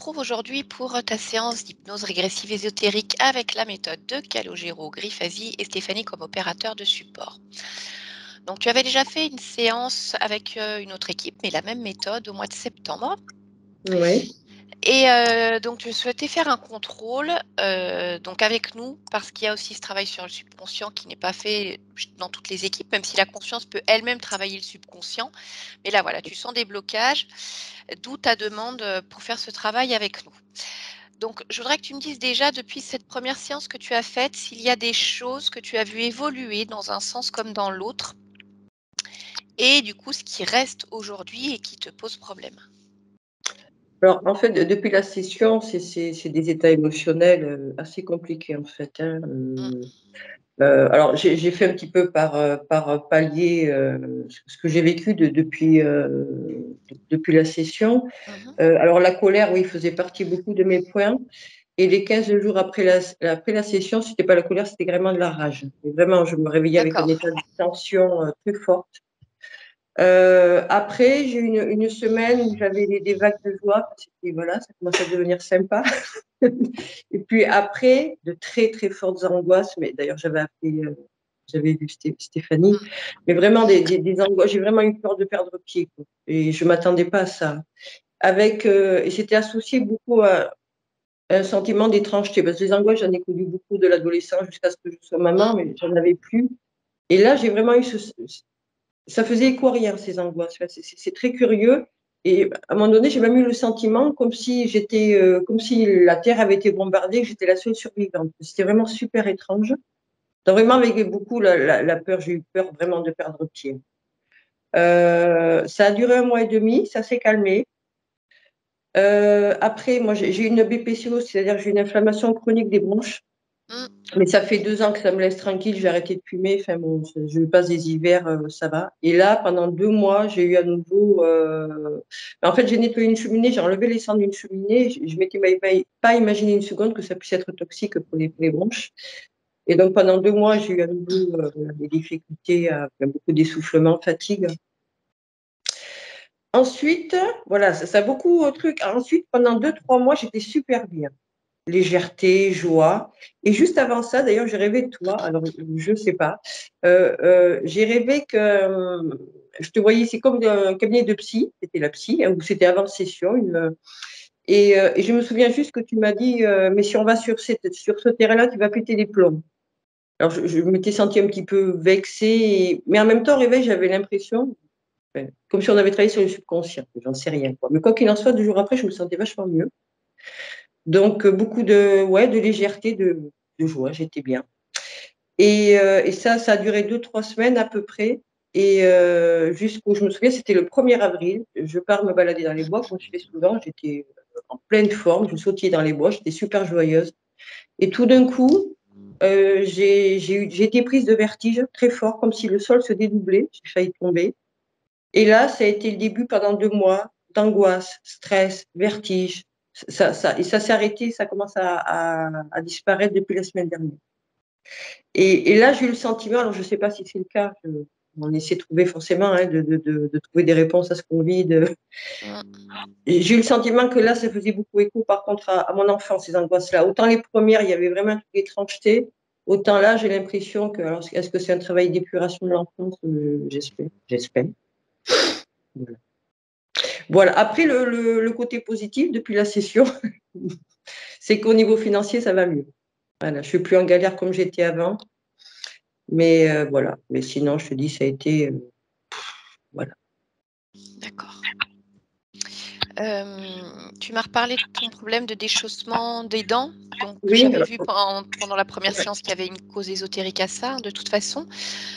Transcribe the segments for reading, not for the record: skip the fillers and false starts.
retrouve aujourd'hui pour ta séance d'hypnose régressive ésotérique avec la méthode de Calogero, Griffasi et Stéphanie comme opérateur de support. Donc, tu avais déjà fait une séance avec une autre équipe, mais la même méthode au mois de septembre. Oui. Et donc, tu souhaitais faire un contrôle donc avec nous, parce qu'il y a aussi ce travail sur le subconscient qui n'est pas fait dans toutes les équipes, même si la conscience peut elle-même travailler le subconscient. Mais là, voilà, tu sens des blocages, d'où ta demande pour faire ce travail avec nous. Donc, je voudrais que tu me dises déjà, depuis cette première séance que tu as faite, s'il y a des choses que tu as vues évoluer dans un sens comme dans l'autre, et du coup, ce qui reste aujourd'hui et qui te pose problème. Alors, en fait, depuis la session, c'est des états émotionnels assez compliqués, en fait. Hein. Alors, j'ai fait un petit peu par palier ce que j'ai vécu depuis la session. Mhm. Alors, la colère, oui, faisait partie beaucoup de mes points. Et les 15 jours après la session, c'était pas la colère, c'était vraiment de la rage. Et vraiment, je me réveillais avec un D'accord. état de tension très fort. Après, j'ai eu une semaine où j'avais des vagues de joie. C'était, voilà, ça commençait à devenir sympa. Et puis après, de très, très fortes angoisses. Mais d'ailleurs, j'avais vu Stéphanie. Mais vraiment, des angoisses. J'ai vraiment eu peur de perdre pied, quoi. Et je ne m'attendais pas à ça. Et c'était associé beaucoup à un sentiment d'étrangeté. Parce que les angoisses, j'en ai connu beaucoup de l'adolescence jusqu'à ce que je sois maman, mais j'en avais plus. Et là, j'ai vraiment eu ça faisait écho à rien, ces angoisses. C'est très curieux. Et à un moment donné, j'ai même eu le sentiment comme si la Terre avait été bombardée, que j'étais la seule survivante. C'était vraiment super étrange. Donc vraiment, avec beaucoup la peur, j'ai eu peur vraiment de perdre pied. Ça a duré 1 mois et demi, ça s'est calmé. Après, moi, j'ai une BPCO, c'est-à-dire que j'ai une inflammation chronique des bronches. Mm. Mais ça fait 2 ans que ça me laisse tranquille, j'ai arrêté de fumer, enfin bon, je passe des hivers, ça va. Et là, pendant 2 mois, j'ai eu à nouveau. En fait, j'ai nettoyé une cheminée, j'ai enlevé les cendres d'une cheminée. Je m'étais pas imaginé une seconde que ça puisse être toxique pour les bronches. Et donc pendant 2 mois, j'ai eu à nouveau des difficultés, beaucoup d'essoufflement, fatigue. Ensuite, voilà, ça a beaucoup de trucs. Ensuite, pendant 2, 3 mois, j'étais super bien. Légèreté, joie. Et juste avant ça, d'ailleurs, j'ai rêvé de toi. Alors, je ne sais pas. J'ai rêvé que je te voyais, c'est comme un cabinet de psy, c'était la psy, hein, ou c'était avant session. Et je me souviens juste que tu m'as dit, mais si on va sur ce terrain-là, tu vas péter les plombs. Alors, je m'étais sentie un petit peu vexée, mais en même temps, au réveil, j'avais l'impression, enfin, comme si on avait travaillé sur le subconscient. J'en sais rien, quoi. Mais quoi qu'il en soit, 2 jours après, je me sentais vachement mieux. Donc, beaucoup de légèreté, de joie, j'étais bien. Et ça a duré 2, 3 semaines à peu près. Et jusqu'au, je me souviens, c'était le 1er avril. Je pars me balader dans les bois, comme je fais souvent. J'étais en pleine forme, je sautillais dans les bois, j'étais super joyeuse. Et tout d'un coup, j'ai été prise de vertige très fort, comme si le sol se dédoublait. J'ai failli tomber. Et là, ça a été le début pendant 2 mois d'angoisse, stress, vertige. Et ça s'est arrêté, ça commence à disparaître depuis la semaine dernière. Et là, j'ai eu le sentiment, alors je ne sais pas si c'est le cas, on essaie de trouver forcément, hein, de trouver des réponses à ce qu'on vit. J'ai eu le sentiment que là, ça faisait beaucoup écho, par contre, à mon enfance, ces angoisses-là. Autant les premières, il y avait vraiment toute l'étrangeté, autant là, j'ai l'impression que, alors, est-ce que c'est un travail d'épuration de l'enfance? J'espère. Voilà. Après, le côté positif depuis la session, c'est qu'au niveau financier, ça va mieux. Voilà, je ne suis plus en galère comme j'étais avant. Mais voilà. Mais sinon, je te dis, ça a été. Voilà. D'accord. Tu m'as reparlé de ton problème de déchaussement des dents. Donc, Oui, j'avais alors, vu pendant la première ouais, séance qu'il y avait une cause ésotérique à ça, de toute façon.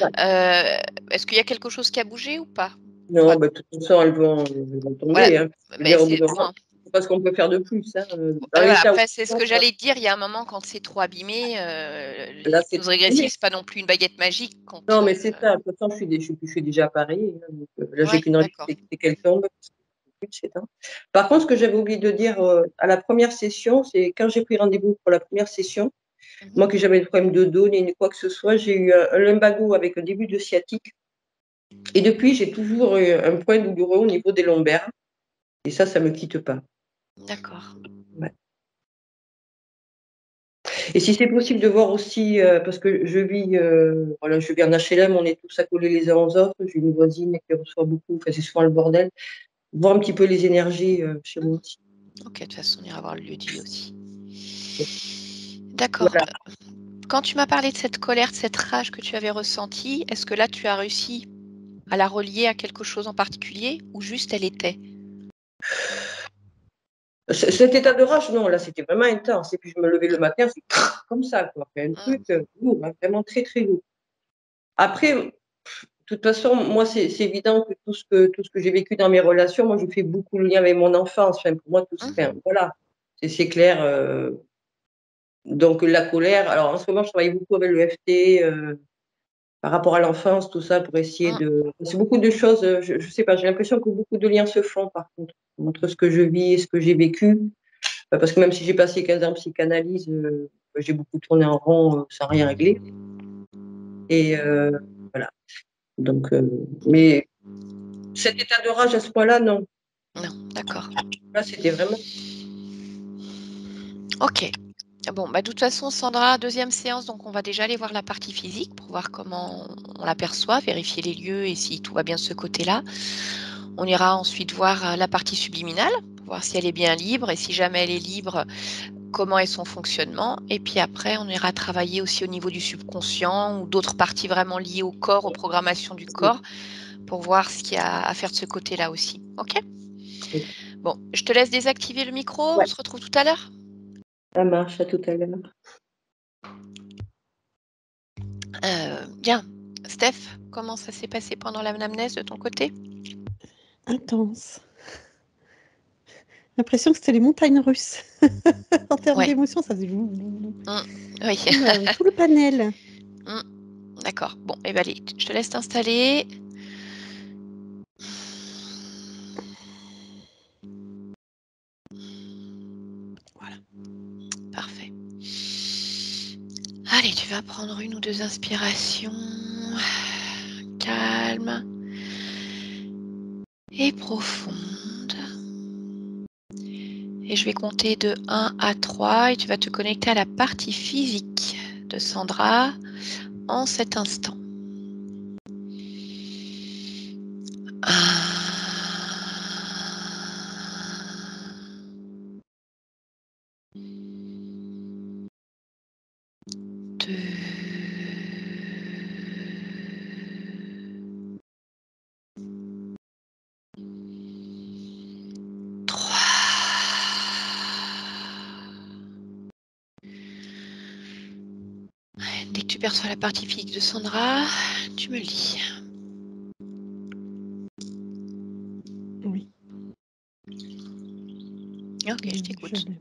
ouais. Est-ce qu'il y a quelque chose qui a bougé ou pas? Non, Toi, bah, de toute façon, elles vont voilà, tomber. Hein. Je veux mais dire, au bout c'est d'un moment, bon. c'est pas ce qu'on peut faire de plus. Hein. Dans Voilà, l'état où après, c'est ce on que est, j'allais te dire. Il y a un moment, quand c'est trop abîmé, là, c'est l'hypnose terminé. régressive, c'est pas non plus une baguette magique. Quand, Non, mais c'est ça. De toute façon, je suis déjà parée. Hein, donc, là, j'ai ouais, qu'une envie, d'accord. c'est qu'elle tombe. C'est ça. Par contre, ce que j'avais oublié de dire à la première session, c'est quand j'ai pris rendez-vous pour la première session, Mhm. moi que j'avais des problèmes de dos ni quoi que ce soit, j'ai eu un lumbago avec un début de sciatique. Et depuis, j'ai toujours eu un point douloureux au niveau des lombaires. Et ça me quitte pas. D'accord. Ouais. Et si c'est possible de voir aussi, parce que voilà, je vis en HLM, on est tous accolés les uns aux autres. J'ai une voisine qui reçoit beaucoup, enfin, c'est souvent le bordel. Voir un petit peu les énergies, chez moi aussi. Ok, de toute façon, on ira voir le lieu-dit aussi. D'accord. Voilà. Quand tu m'as parlé de cette colère, de cette rage que tu avais ressentie, est-ce que là, tu as réussi à la relier à quelque chose en particulier ou juste elle était? Cet état de rage, non, là, c'était vraiment intense et puis je me levais le matin, c'est comme ça, quoi. C'est un Mmh. truc, lourd, hein, vraiment très, très lourd. Après, de toute façon, moi, c'est évident que tout ce que j'ai vécu dans mes relations, moi, je fais beaucoup le lien avec mon enfance. Enfin, pour moi, enfin, Mmh. voilà, c'est clair, donc la colère, alors en ce moment, je travaille beaucoup avec le l'EFT, par rapport à l'enfance, tout ça, pour essayer Mmh. de c'est beaucoup de choses, je sais pas, j'ai l'impression que beaucoup de liens se font par contre, entre ce que je vis et ce que j'ai vécu. Parce que même si j'ai passé 15 ans en psychanalyse, j'ai beaucoup tourné en rond, sans rien régler et voilà, donc mais cet état de rage à ce point-là, non. Non, d'accord. Là, c'était vraiment OK. Bon, bah, de toute façon, Sandra, deuxième séance, donc on va déjà aller voir la partie physique pour voir comment on l'aperçoit, vérifier les lieux et si tout va bien de ce côté-là. On ira ensuite voir, la partie subliminale, pour voir si elle est bien libre et si jamais elle est libre, comment est son fonctionnement et puis après on ira travailler aussi au niveau du subconscient ou d'autres parties vraiment liées au corps, aux programmations du corps, pour voir ce qu'il y a à faire de ce côté-là aussi. OK? OK. Bon, je te laisse désactiver le micro, on Ouais, se retrouve tout à l'heure? ça marche, à tout à l'heure. Bien. Steph, comment ça s'est passé pendant l'anamnèse de ton côté? Intense. L'impression que c'était les montagnes russes. En termes Ouais. d'émotions, ça faisait Mmh. Oui. tout le panel. Mmh. D'accord. Bon, et ben allez, je te laisse t'installer. Voilà. Parfait. Allez, tu vas prendre 1 ou 2 inspirations. Calme et profonde. Et je vais compter de 1 à 3 et tu vas te connecter à la partie physique de Sandra en cet instant. 2, 3. Dès que tu perçois la partie physique de Sandra, tu me le dis. Oui. Ok, je Je t'écoute. l'ai.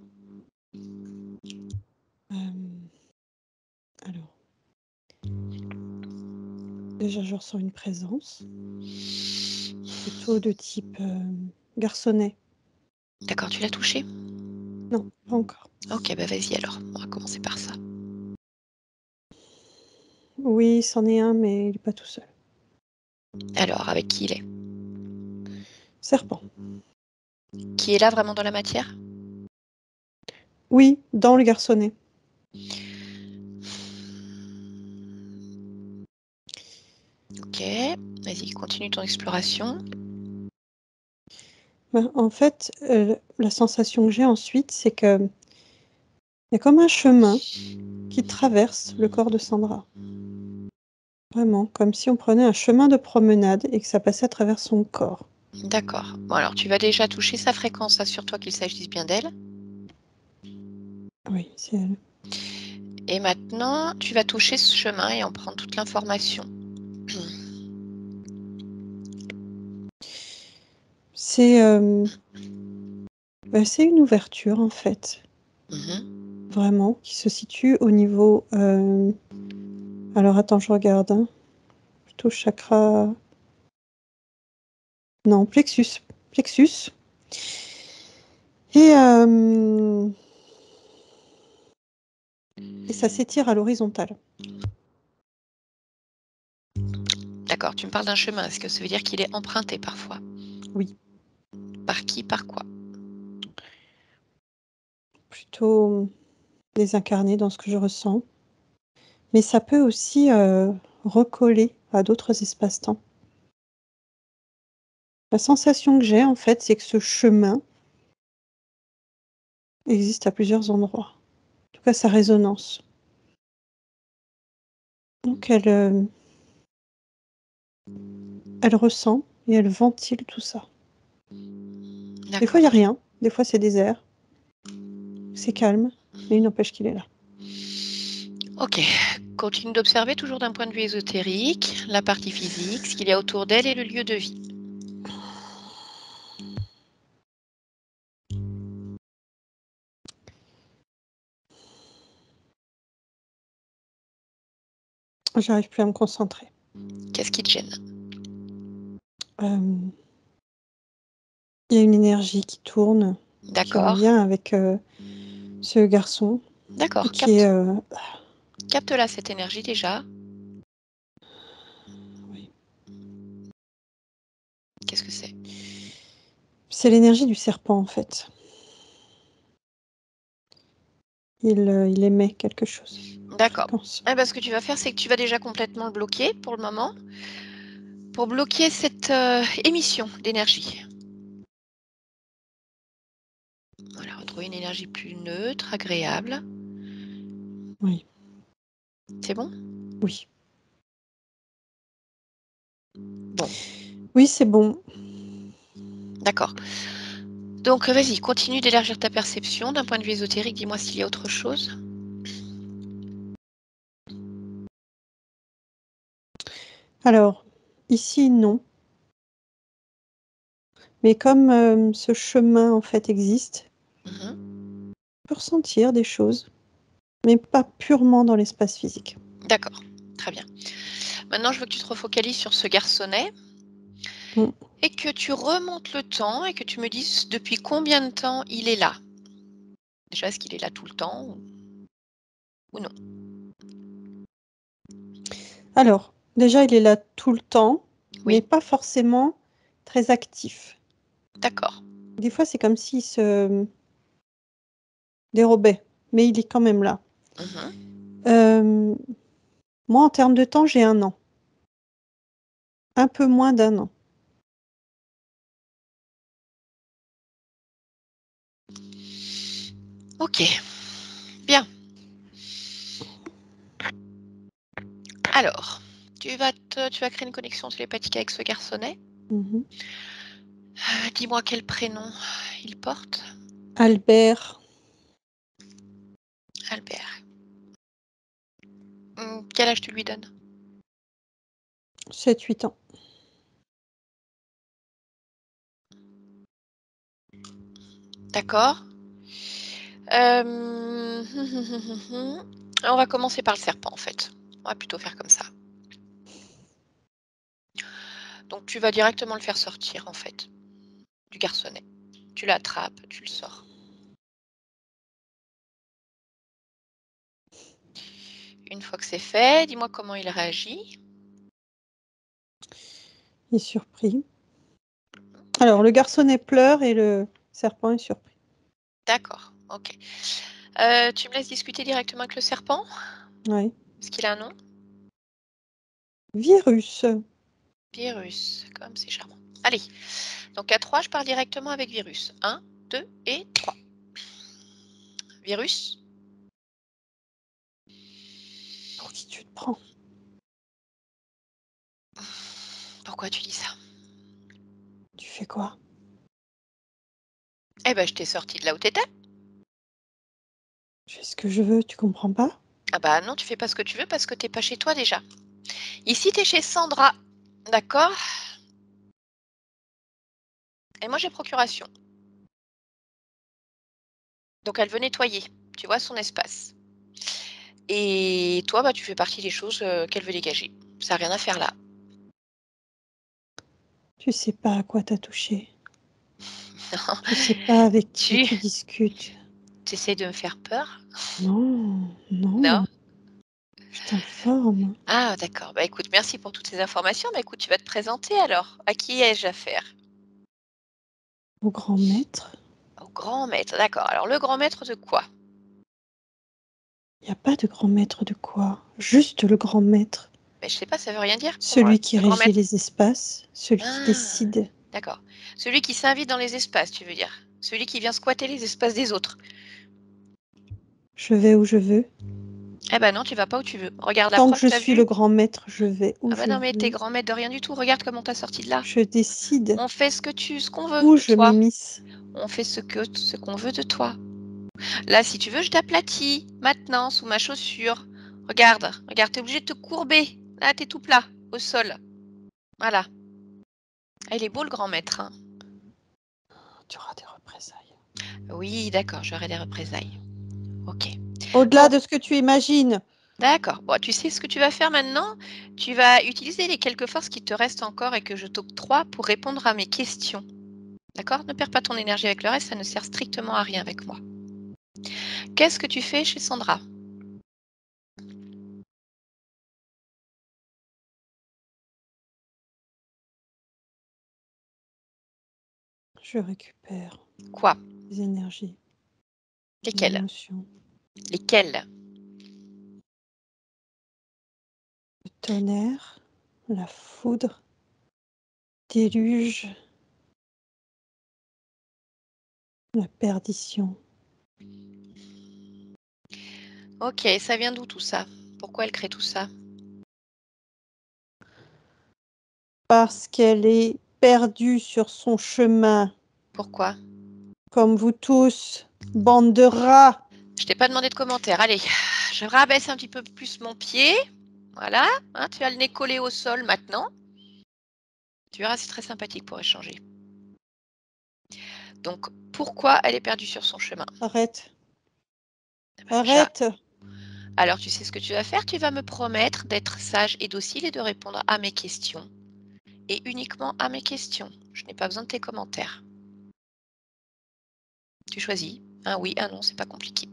Alors, déjà, je ressens une présence, plutôt de type garçonnet. D'accord, tu l'as touché? Non, pas encore. Ok, bah vas-y alors, on va commencer par ça. Oui, c'en est un, mais il n'est pas tout seul. Alors, avec qui il est? Serpent. Qui est là vraiment dans la matière? Oui, dans le garçonnet. Ok, vas-y, continue ton exploration. En fait, la sensation que j'ai ensuite, c'est qu'il y a comme un chemin qui traverse le corps de Sandra. Vraiment, comme si on prenait un chemin de promenade et que ça passait à travers son corps. D'accord. Bon alors, tu vas déjà toucher sa fréquence, assure-toi qu'il s'agisse bien d'elle. Oui, c'est elle. Et maintenant, tu vas toucher ce chemin et en prendre toute l'information. C'est c'est une ouverture en fait, Mhm. vraiment, qui se situe au niveau, alors attends, je regarde, hein. Plutôt chakra non, plexus et ça s'étire à l'horizontale. D'accord, tu me parles d'un chemin. Est-ce que ça veut dire qu'il est emprunté parfois? Oui. Par qui, par quoi? plutôt désincarné dans ce que je ressens. Mais ça peut aussi recoller à d'autres espaces-temps. La sensation que j'ai, en fait, c'est que ce chemin existe à plusieurs endroits. En tout cas, sa résonance. Donc, elle ressent et elle ventile tout ça. Des fois, il n'y a rien. Des fois, c'est désert. C'est calme. Mais il n'empêche qu'il est là. Ok. Continue d'observer toujours d'un point de vue ésotérique, la partie physique, ce qu'il y a autour d'elle et le lieu de vie. J'arrive plus à me concentrer. Qu'est-ce qui te gêne? Il y a une énergie qui tourne, qui est en D'accord. lien avec ce garçon. D'accord. Qui est, Capte-la cette énergie déjà. oui. Qu'est-ce que c'est? C'est l'énergie du serpent, en fait. Il émet quelque chose. D'accord. Fréquence. Eh ben, ce que tu vas faire, c'est que tu vas déjà complètement le bloquer pour le moment, pour bloquer cette émission d'énergie. Voilà, retrouver une énergie plus neutre, agréable. Oui. C'est bon? Oui. Bon. Oui, c'est bon. D'accord. Donc, vas-y, continue d'élargir ta perception. D'un point de vue ésotérique, dis-moi s'il y a autre chose. Alors, ici, non. Mais comme ce chemin, en fait, existe, Mhm. on peut ressentir des choses, mais pas purement dans l'espace physique. D'accord, très bien. Maintenant, je veux que tu te refocalises sur ce garçonnet Mm. et que tu remontes le temps et que tu me dises depuis combien de temps il est là. Déjà, est-ce qu'il est là tout le temps ou non? Alors, déjà, il est là tout le temps, mais Oui. pas forcément très actif. D'accord. Des fois, c'est comme s'il se dérobait, mais il est quand même là. Mhm. Moi, en termes de temps, j'ai 1 an. Un peu moins d'1 an. Ok, bien. Alors, tu vas créer une connexion télépathique avec ce garçonnet. Mhm. Dis-moi quel prénom il porte. Albert, Albert. Quel âge tu lui donnes? 7-8 ans. D'accord. On va commencer par le serpent, en fait. On va plutôt faire comme ça. Donc, tu vas directement le faire sortir, en fait, du garçonnet. Tu l'attrapes, tu le sors. Une fois que c'est fait, dis-moi comment il réagit. Il est surpris. Alors, le garçonnet pleure et le serpent est surpris. D'accord, ok. Tu me laisses discuter directement avec le serpent? Oui. Est-ce qu'il a un nom? Virus. Virus, comme c'est charmant. Allez, donc à 3, je parle directement avec Virus. 1, 2 et 3. Virus? Pour qui tu te prends? Pourquoi tu dis ça? Tu fais quoi? Eh ben, je t'ai sorti de là où t'étais. Je fais ce que je veux, tu comprends pas? Ah bah non, tu fais pas ce que tu veux parce que t'es pas chez toi déjà. Ici, t'es chez Sandra, d'accord? Et moi, j'ai procuration. Donc, elle veut nettoyer, tu vois, son espace. Et toi, bah, tu fais partie des choses qu'elle veut dégager. Ça n'a rien à faire là. Tu sais pas à quoi t'as touché. Non, Tu sais pas avec qui tu tu discutes. essaies de me faire peur? Non, Non? non, je t'informe. Ah, d'accord. Bah écoute, merci pour toutes ces informations. Bah écoute, tu vas te présenter alors. À qui ai-je affaire? Au grand maître. Au grand maître, d'accord. Alors le grand maître de quoi? Il n'y a pas de grand maître de quoi, juste le grand maître. Mais je sais pas, ça veut rien dire pour moi. Celui qui Le grand régit maître. les espaces, celui qui Ah, décide. d'accord. Celui qui s'invite dans les espaces, tu veux dire? Celui qui vient squatter les espaces des autres? Je vais où je veux. Eh ben non, tu vas pas où tu veux. Regarde la Tant que preuve, je t'as suis vu? le grand maître, je vais où Ah bah je non, mais t'es veux. grand maître de rien du tout. Regarde comment t'as sorti de là. Je décide On fait ce qu'on veut où de je toi. m'immisce. On fait ce qu'on veut de toi. Là, si tu veux, je t'aplatis maintenant sous ma chaussure. Regarde, regarde, t'es obligé de te courber. Là, t'es tout plat au sol. Voilà. Ah, il est beau le grand maître, hein. Tu auras des représailles. Oui, d'accord, j'aurai des représailles. Ok. Au-delà Bon, de ce que tu imagines. d'accord. Bon, tu sais ce que tu vas faire maintenant? Tu vas utiliser les quelques forces qui te restent encore et que je t'octroie pour répondre à mes questions. D'accord? Ne perds pas ton énergie avec le reste, ça ne sert strictement à rien avec moi. Qu'est-ce que tu fais chez Sandra? Je récupère Quoi? les énergies, les Lesquelles? émotions. Lesquelles? Le tonnerre, la foudre, déluge, la perdition. Ok, ça vient d'où tout ça? Pourquoi elle crée tout ça? Parce qu'elle est perdue sur son chemin, Pourquoi? comme vous tous, bande de rats. Je t'ai pas demandé de commentaire. Allez, je rabaisse un petit peu plus mon pied. Voilà, hein, tu as le nez collé au sol maintenant. Tu verras, c'est très sympathique pour échanger. Donc, pourquoi elle est perdue sur son chemin? Arrête, Eh ben, arrête. alors, tu sais ce que tu vas faire? Tu vas me promettre d'être sage et docile et de répondre à mes questions. Et uniquement à mes questions. Je n'ai pas besoin de tes commentaires. Tu choisis. Un oui, un non, c'est pas compliqué.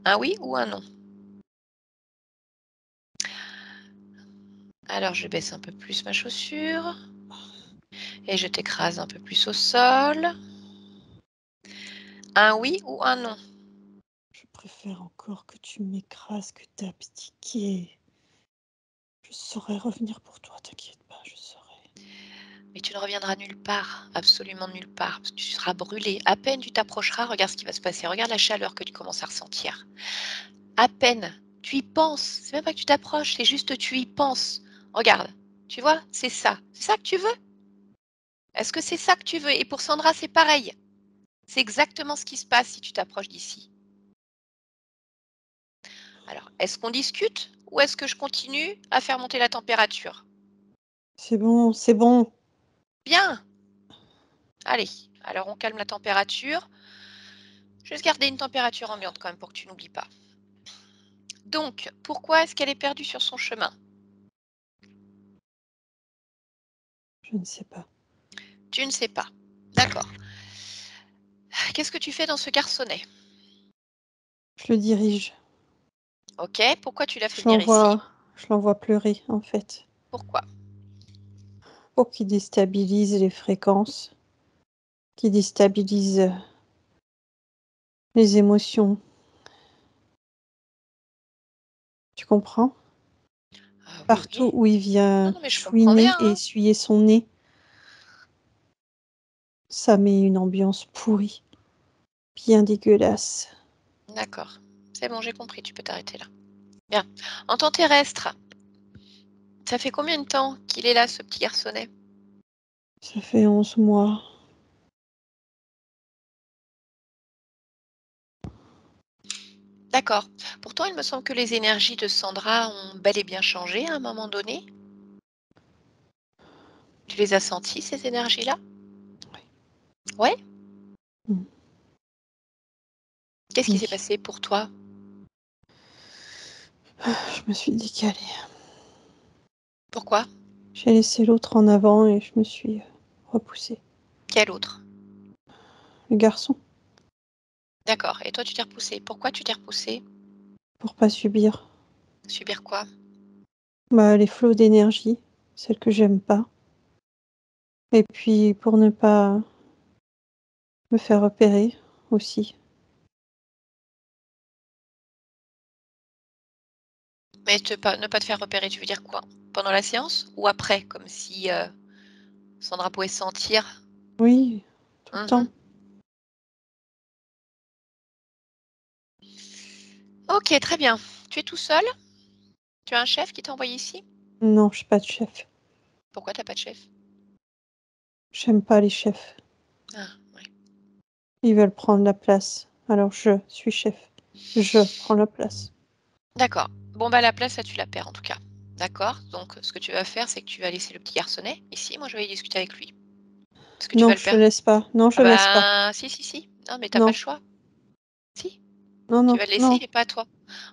Un oui ou un non? Alors, je baisse un peu plus ma chaussure. Et je t'écrase un peu plus au sol. Un oui ou un non? Je préfère encore que tu m'écrases que d'abdiquer. Je saurai revenir pour toi, t'inquiète pas, je saurai. Mais tu ne reviendras nulle part, absolument nulle part, parce que tu seras brûlé. À peine tu t'approcheras, regarde ce qui va se passer. Regarde la chaleur que tu commences à ressentir. À peine tu y penses. C'est même pas que tu t'approches, c'est juste tu y penses. Regarde, tu vois, c'est ça. C'est ça que tu veux? Est-ce que c'est ça que tu veux? Et pour Sandra, c'est pareil. C'est exactement ce qui se passe si tu t'approches d'ici. Alors, est-ce qu'on discute ou est-ce que je continue à faire monter la température? C'est bon, c'est bon. Bien. Allez, alors on calme la température. Je vais se garder une température ambiante quand même pour que tu n'oublies pas. Donc, pourquoi est-ce qu'elle est perdue sur son chemin? Je ne sais pas. Tu ne sais pas. D'accord. Qu'est-ce que tu fais dans ce garçonnet? Je le dirige. Ok, pourquoi tu l'as fait Je venir ici? l'envoie pleurer, en fait. Pourquoi? Pour qu'il déstabilise les fréquences, qu'il déstabilise les émotions. Tu comprends? Ah oui, Partout oui. où il Non, vient non, mais je comprends chouiner bien, et hein. essuyer son nez, ça met une ambiance pourrie, bien dégueulasse. D'accord. C'est bon, j'ai compris, tu peux t'arrêter là. Bien. En temps terrestre, ça fait combien de temps qu'il est là, ce petit garçonnet? Ça fait 11 mois. D'accord. Pourtant, il me semble que les énergies de Sandra ont bel et bien changé à un moment donné. Tu les as senties, ces énergies-là? Ouais? Mm. Qu'est-ce qui s'est Oui. passé pour toi? Je me suis décalée. Pourquoi? J'ai laissé l'autre en avant et je me suis repoussée. Quel autre? Le garçon, D'accord. Et toi, tu t'es repoussé. Pourquoi tu t'es repoussé? pour pas subir. Subir quoi? Bah, les flots d'énergie, celles que j'aime pas. Et puis pour ne pas me faire repérer aussi. Mais ne pas te faire repérer, tu veux dire quoi? Pendant la séance ou après? Comme si, Sandra pouvait sentir? Oui, tout le temps. Mmh. OK, très bien. Tu es tout seul? Tu as un chef qui t'a envoyé ici? Non, je suis pas de chef. Pourquoi tu as pas de chef? J'aime pas les chefs. Ah, ouais. Ils veulent prendre la place. Alors je suis chef. Je prends la place. D'accord. Bon, bah, la place, là, tu la perds en tout cas. D'accord? Donc ce que tu vas faire, c'est que tu vas laisser le petit garçonnet ici. Moi, je vais aller discuter avec lui. Parce que tu vas Non, le je perdre. laisse pas. Non, Ah je laisse pas. bah, si, si, si. Non, mais t'as pas Non, le choix. Si, non, tu non, vas le laisser, non. il est pas à toi.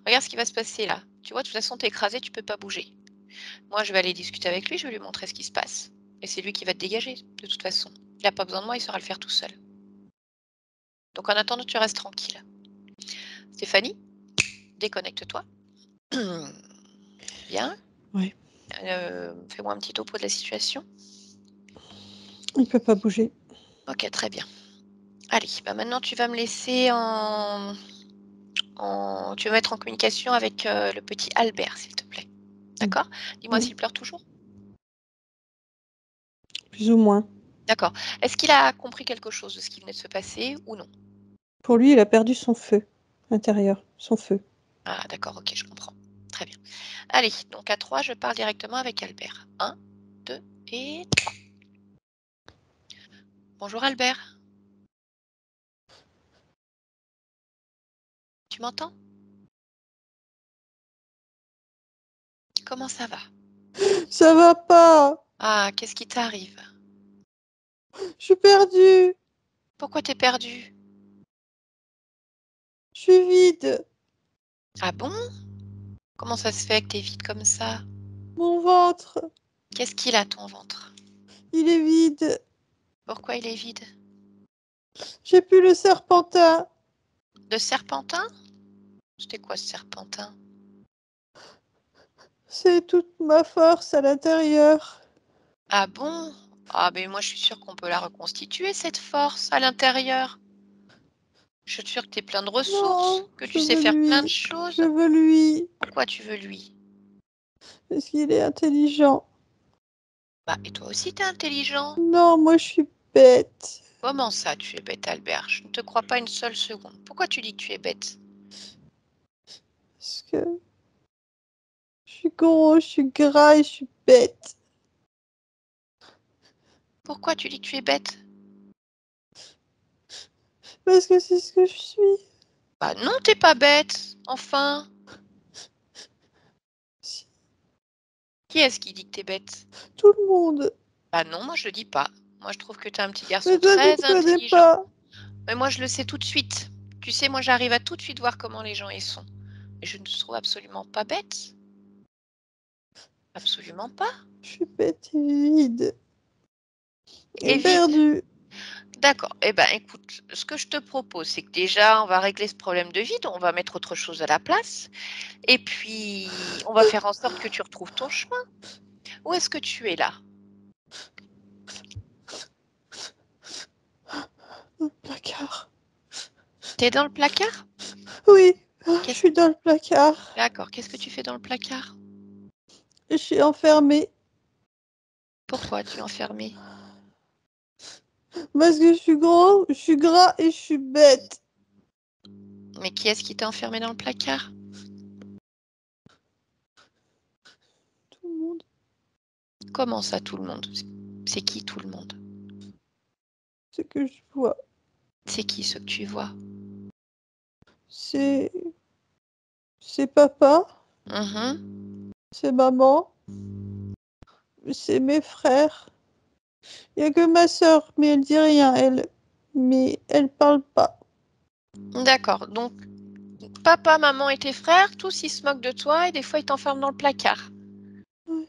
Regarde ce qui va se passer là. Tu vois, de toute façon, tu es écrasé, tu peux pas bouger. Moi, je vais aller discuter avec lui, je vais lui montrer ce qui se passe. Et c'est lui qui va te dégager, de toute façon. Il a pas besoin de moi, il saura le faire tout seul. Donc en attendant, tu restes tranquille. Stéphanie, déconnecte-toi. Bien. Ouais. Fais-moi un petit topo de la situation. Il peut pas bouger. OK, très bien. Allez, bah, maintenant tu vas me laisser tu vas mettre en communication avec, le petit Albert, s'il te plaît. D'accord? Dis-moi Oui, s'il pleure toujours? plus ou moins. D'accord. Est-ce qu'il a compris quelque chose de ce qui venait de se passer ou non? Pour lui, il a perdu son feu intérieur, son feu. Ah d'accord, OK, je comprends. Très bien. Allez, donc à 3, je parle directement avec Albert. 1, 2 et 3. Bonjour Albert, tu m'entends? Comment ça va? Ça va pas. Ah, qu'est-ce qui t'arrive? Je suis perdue. Pourquoi t'es perdu? Je suis vide. Ah bon? Comment ça se fait que t'es vide comme ça? Mon ventre, Qu'est-ce qu'il a ton ventre? il est vide. Pourquoi il est vide? J'ai plus le serpentin. De serpentin? C'était quoi ce serpentin? C'est toute ma force à l'intérieur. Ah bon? Ah mais moi je suis sûre qu'on peut la reconstituer cette force à l'intérieur. Je suis sûre que tu es plein de ressources, Non, que je tu sais veux faire plein de lui. Je choses. veux lui. Pourquoi tu veux lui? Parce qu'il est intelligent. Bah et toi aussi t'es intelligent. Non, moi je suis bête. Comment ça tu es bête Albert? Je ne te crois pas une seule seconde. Pourquoi tu dis que tu es bête? Parce que je suis gros, je suis gras et je suis bête. Pourquoi tu dis que tu es bête? Parce que c'est ce que je suis. Bah non, t'es pas bête, enfin. Si, Qui est-ce qui dit que t'es bête? tout le monde. Bah non, moi je le dis pas. Moi je trouve que t'es un petit Mais garçon toi, tu très me connais intelligent. pas. Mais moi je le sais tout de suite. Tu sais, moi j'arrive à tout de suite voir comment les gens y sont. Et je ne te trouve absolument pas bête. Absolument pas. Je suis bête et vide. Et Et vite. perdue. D'accord. Eh ben, écoute, ce que je te propose, c'est que déjà, on va régler ce problème de vide, on va mettre autre chose à la place, et puis on va faire en sorte que tu retrouves ton chemin. Où est-ce que tu es là? Dans le placard. Tu es dans le placard? Oui, je Qu'est-ce suis dans le placard. D'accord. Qu'est-ce que tu fais dans le placard? Je suis enfermée. Pourquoi tu es enfermé? Parce que je suis gros, je suis gras et je suis bête. Mais qui est-ce qui t'a enfermé dans le placard? Tout le monde. Comment ça, tout le monde? C'est qui tout le monde? C'est que je vois. C'est qui ce que tu vois? C'est. C'est papa. Mhm. C'est maman. C'est mes frères. Il n'y a que ma sœur, mais elle dit rien, elle. Mais elle parle pas. D'accord. Donc, papa, maman et tes frères, tous ils se moquent de toi et des fois ils t'enferment dans le placard. Ouais.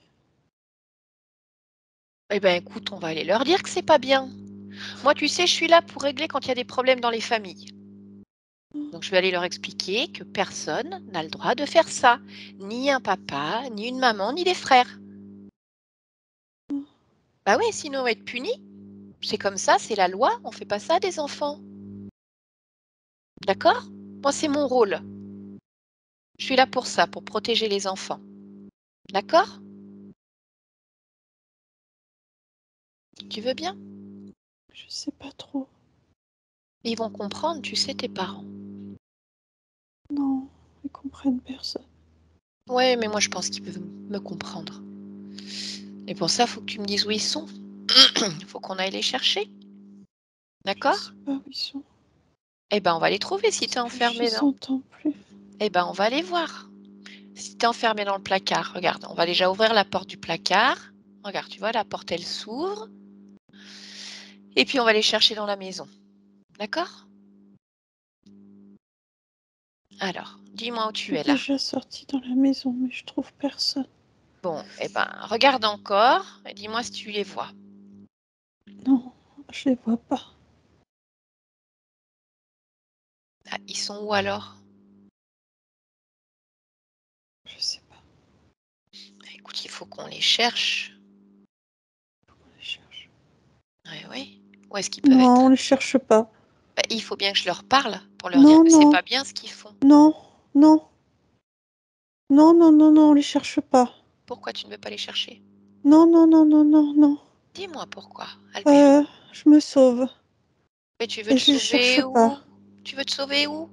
Eh ben écoute, on va aller leur dire que c'est pas bien. Moi, tu sais, je suis là pour régler quand il y a des problèmes dans les familles. Donc, je vais aller leur expliquer que personne n'a le droit de faire ça. Ni un papa, ni une maman, ni des frères. Bah oui, sinon on va être puni. C'est comme ça, c'est la loi, on fait pas ça des enfants. D'accord? Moi, c'est mon rôle. Je suis là pour ça, pour protéger les enfants. D'accord? Tu veux bien? Je sais pas trop. Ils vont comprendre, tu sais, tes parents. Non, ils comprennent personne. Ouais, mais moi, je pense qu'ils peuvent me comprendre. Et pour ça, il faut que tu me dises où ils sont. Il faut qu'on aille les chercher. Je D'accord? sais pas où ils sont. Eh ben, on va les trouver si C'est t'es plus, je enfermé les dans. entends plus. Eh ben, on va les voir. Si t'es enfermé dans le placard, regarde, on va déjà ouvrir la porte du placard. Regarde, tu vois, la porte, elle s'ouvre. Et puis, on va les chercher dans la maison. D'accord? Alors, dis-moi où Je tu suis es là. déjà sortie dans la maison, mais je trouve personne. Bon, eh ben, regarde encore et dis-moi si tu les vois. Non, je les vois pas. Ah, ils sont où alors? Je sais pas. Écoute, il faut qu'on les cherche. On les cherche. Oui, oui. Où est-ce qu'ils peuvent Non, on être? les cherche pas. Bah, il faut bien que je leur parle pour leur dire Non, que c'est non, pas bien ce qu'ils font. non, non. Non, non, non, non, on les cherche pas. Pourquoi tu ne veux pas les chercher? Non, non, non, non, non, non. Dis-moi pourquoi, Albert. Je me sauve. Mais tu veux Et te je les cherche sauver pas. où? Tu veux te sauver où?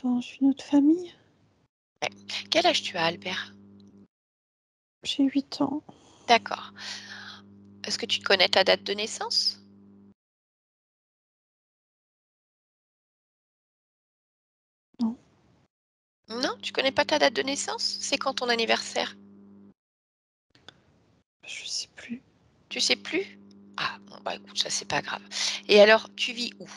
Dans une autre famille. Quel âge tu as, Albert? J'ai 8 ans. D'accord. Est-ce que tu connais ta date de naissance? Non, Non, tu connais pas ta date de naissance? C'est quand ton anniversaire? je sais plus. Tu sais plus? Ah, bon, bah écoute, ça c'est pas grave. Et alors, tu vis où?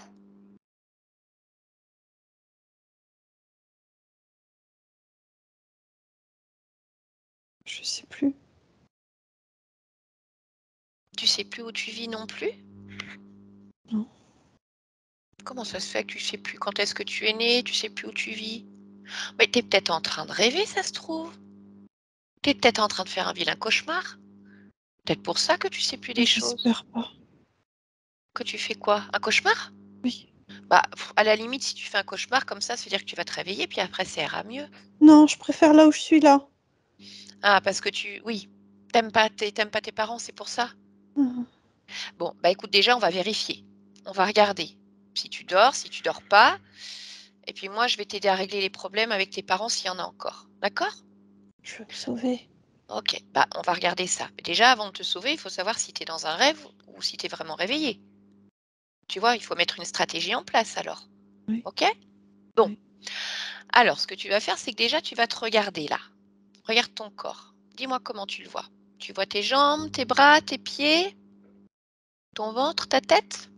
Je sais plus. Tu sais plus où tu vis non plus? Non, Comment ça se fait que tu sais plus quand est-ce que tu es né? Tu sais plus où tu vis? Mais t'es peut-être en train de rêver, ça se trouve. T'es peut-être en train de faire un vilain cauchemar. Peut-être pour ça que tu sais plus des choses. j'espère pas. Que tu fais quoi? Un cauchemar? Oui. Bah, à la limite, si tu fais un cauchemar comme ça veut dire que tu vas te réveiller, puis après ça ira mieux. Non, je préfère là où je suis là. Ah, parce que oui, t'aimes pas tes parents, c'est pour ça? Ah, Bon, bah écoute, déjà, on va vérifier. On va regarder si tu dors pas. Et puis moi, je vais t'aider à régler les problèmes avec tes parents s'il y en a encore. D'accord? je veux me sauver. Ok, bah on va regarder ça. Mais déjà, avant de te sauver, il faut savoir si tu es dans un rêve ou si tu es vraiment réveillé. Tu vois, il faut mettre une stratégie en place alors. Oui, Ok? Bon, oui. alors ce que tu vas faire, c'est que déjà, tu vas te regarder là. Regarde ton corps. Dis-moi comment tu le vois. Tu vois tes jambes, tes bras, tes pieds, ton ventre, ta tête?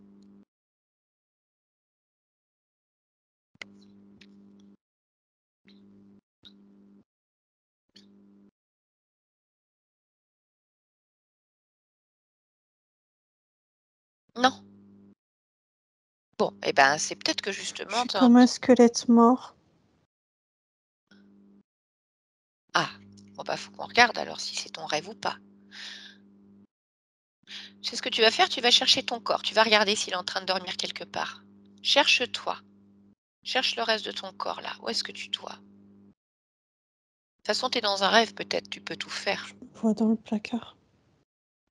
Non. Bon, eh ben, c'est peut-être que Je justement, suis comme un squelette mort. Ah, bon bah faut qu'on regarde alors si c'est ton rêve ou pas. C'est ce que tu vas faire, tu vas chercher ton corps, tu vas regarder s'il est en train de dormir quelque part. Cherche-toi, cherche le reste de ton corps là, où est-ce que tu dois? De toute façon, tu es dans un rêve peut-être, tu peux tout faire. Je me vois dans le placard.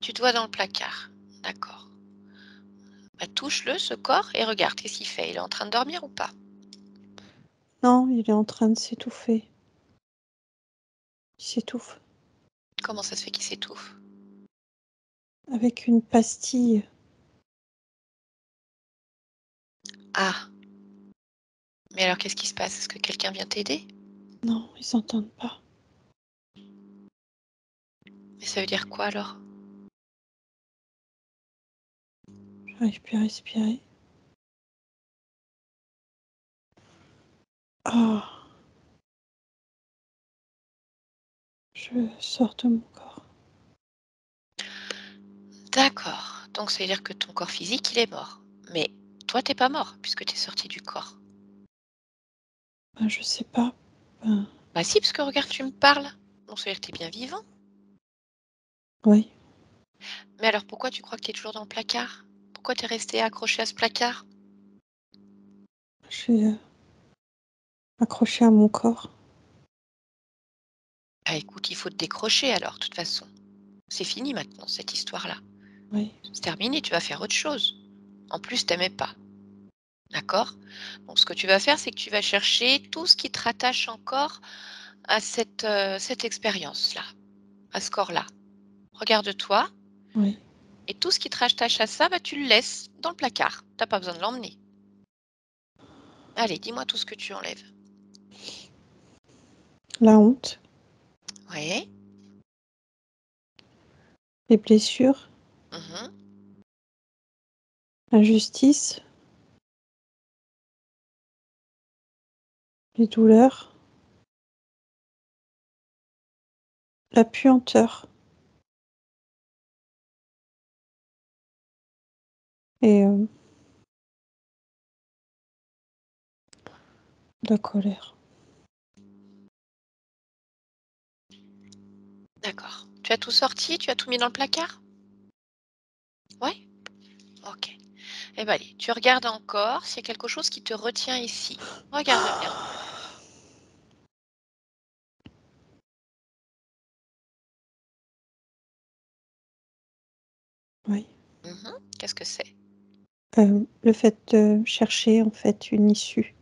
Tu te vois dans le placard, d'accord. Bah, touche-le, ce corps, et regarde, qu'est-ce qu'il fait? Il est en train de dormir ou pas? Non, il est en train de s'étouffer. Il s'étouffe. Comment ça se fait qu'il s'étouffe? Avec une pastille. Ah, mais alors qu'est-ce qui se passe? Est-ce que quelqu'un vient t'aider? Non, ils s'entendent pas. Mais ça veut dire quoi alors? J'arrive plus à respirer. Ah, je sors de mon corps. D'accord, donc ça veut dire que ton corps physique, il est mort. Mais toi, t'es pas mort, puisque tu es sorti du corps. Ben, je sais pas. Ben, Bah si, parce que regarde, tu me parles. Donc ça veut dire que tu es bien vivant. Oui. Mais alors pourquoi tu crois que tu es toujours dans le placard? Pourquoi tu es resté accroché à ce placard? Je suis accrochée à mon corps. Bah écoute, il faut te décrocher alors, de toute façon. C'est fini maintenant, cette histoire-là. Oui. C'est terminé, tu vas faire autre chose. En plus, t'aimais pas. D'accord? Donc ce que tu vas faire, c'est que tu vas chercher tout ce qui te rattache encore à cette expérience-là, à ce corps-là. Regarde-toi Oui. et tout ce qui te rattache à ça, bah, tu le laisses dans le placard. T'as pas besoin de l'emmener. Allez, dis-moi tout ce que tu enlèves. La honte, Oui. les blessures, Mhm. l'injustice, les douleurs, la puanteur et la colère. D'accord. Tu as tout sorti? Tu as tout mis dans le placard? Oui? Ok. Eh bien, allez, tu regardes encore s'il y a quelque chose qui te retient ici. Regarde bien. Oui. Qu'est-ce que c'est? Le fait de chercher en fait une issue.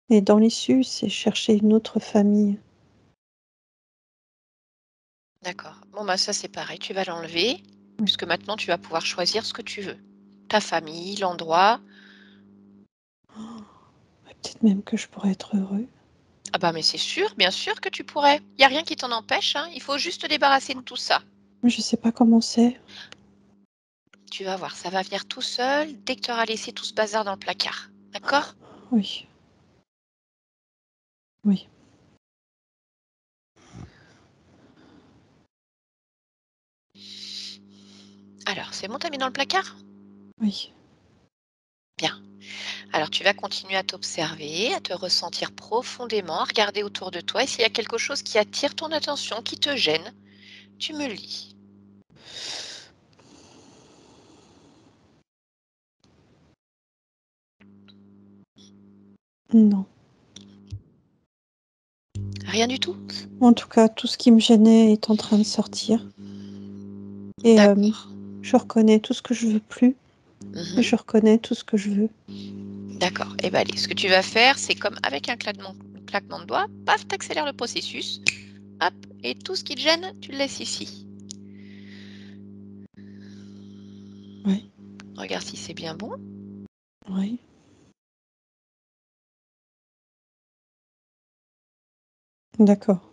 Et dans l'issue, c'est chercher une autre famille. D'accord. Bon, bah ça, c'est pareil. Tu vas l'enlever, Oui. puisque maintenant, tu vas pouvoir choisir ce que tu veux. Ta famille, l'endroit. Peut-être même que je pourrais être heureux. Ah bah, mais c'est sûr, bien sûr que tu pourrais. Il n'y a rien qui t'en empêche, hein. Il faut juste te débarrasser de tout ça. Mais je sais pas comment c'est. Tu vas voir, ça va venir tout seul dès que tu auras laissé tout ce bazar dans le placard. D'accord? Oui. Oui. Alors, c'est bon, t'as mis dans le placard? Oui. Bien. Alors, tu vas continuer à t'observer, à te ressentir profondément, à regarder autour de toi. Et s'il y a quelque chose qui attire ton attention, qui te gêne, tu me le dis. Non. Rien du tout? En tout cas, tout ce qui me gênait est en train de sortir. Et D'accord. je reconnais tout ce que je veux plus. Et Mhm. je reconnais tout ce que je veux. D'accord. Eh bien, allez, ce que tu vas faire, c'est comme avec un claquement de doigts, paf, t'accélères le processus, hop, et tout ce qui te gêne, tu le laisses ici. Oui. Regarde si c'est bien bon. Oui. D'accord.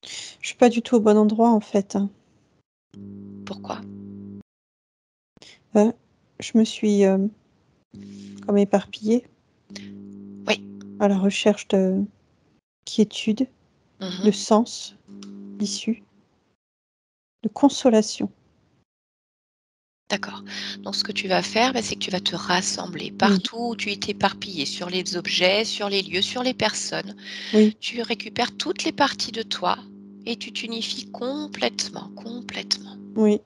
Je suis pas du tout au bon endroit en fait, hein. Pourquoi? Je me suis comme éparpillée Oui. à la recherche de quiétude, de Mhm. sens, d'issue, de consolation. D'accord. Donc, ce que tu vas faire, bah, c'est que tu vas te rassembler Oui. partout où tu es éparpillé, sur les objets, sur les lieux, sur les personnes. Oui. Tu récupères toutes les parties de toi et tu t'unifies complètement, complètement. Oui.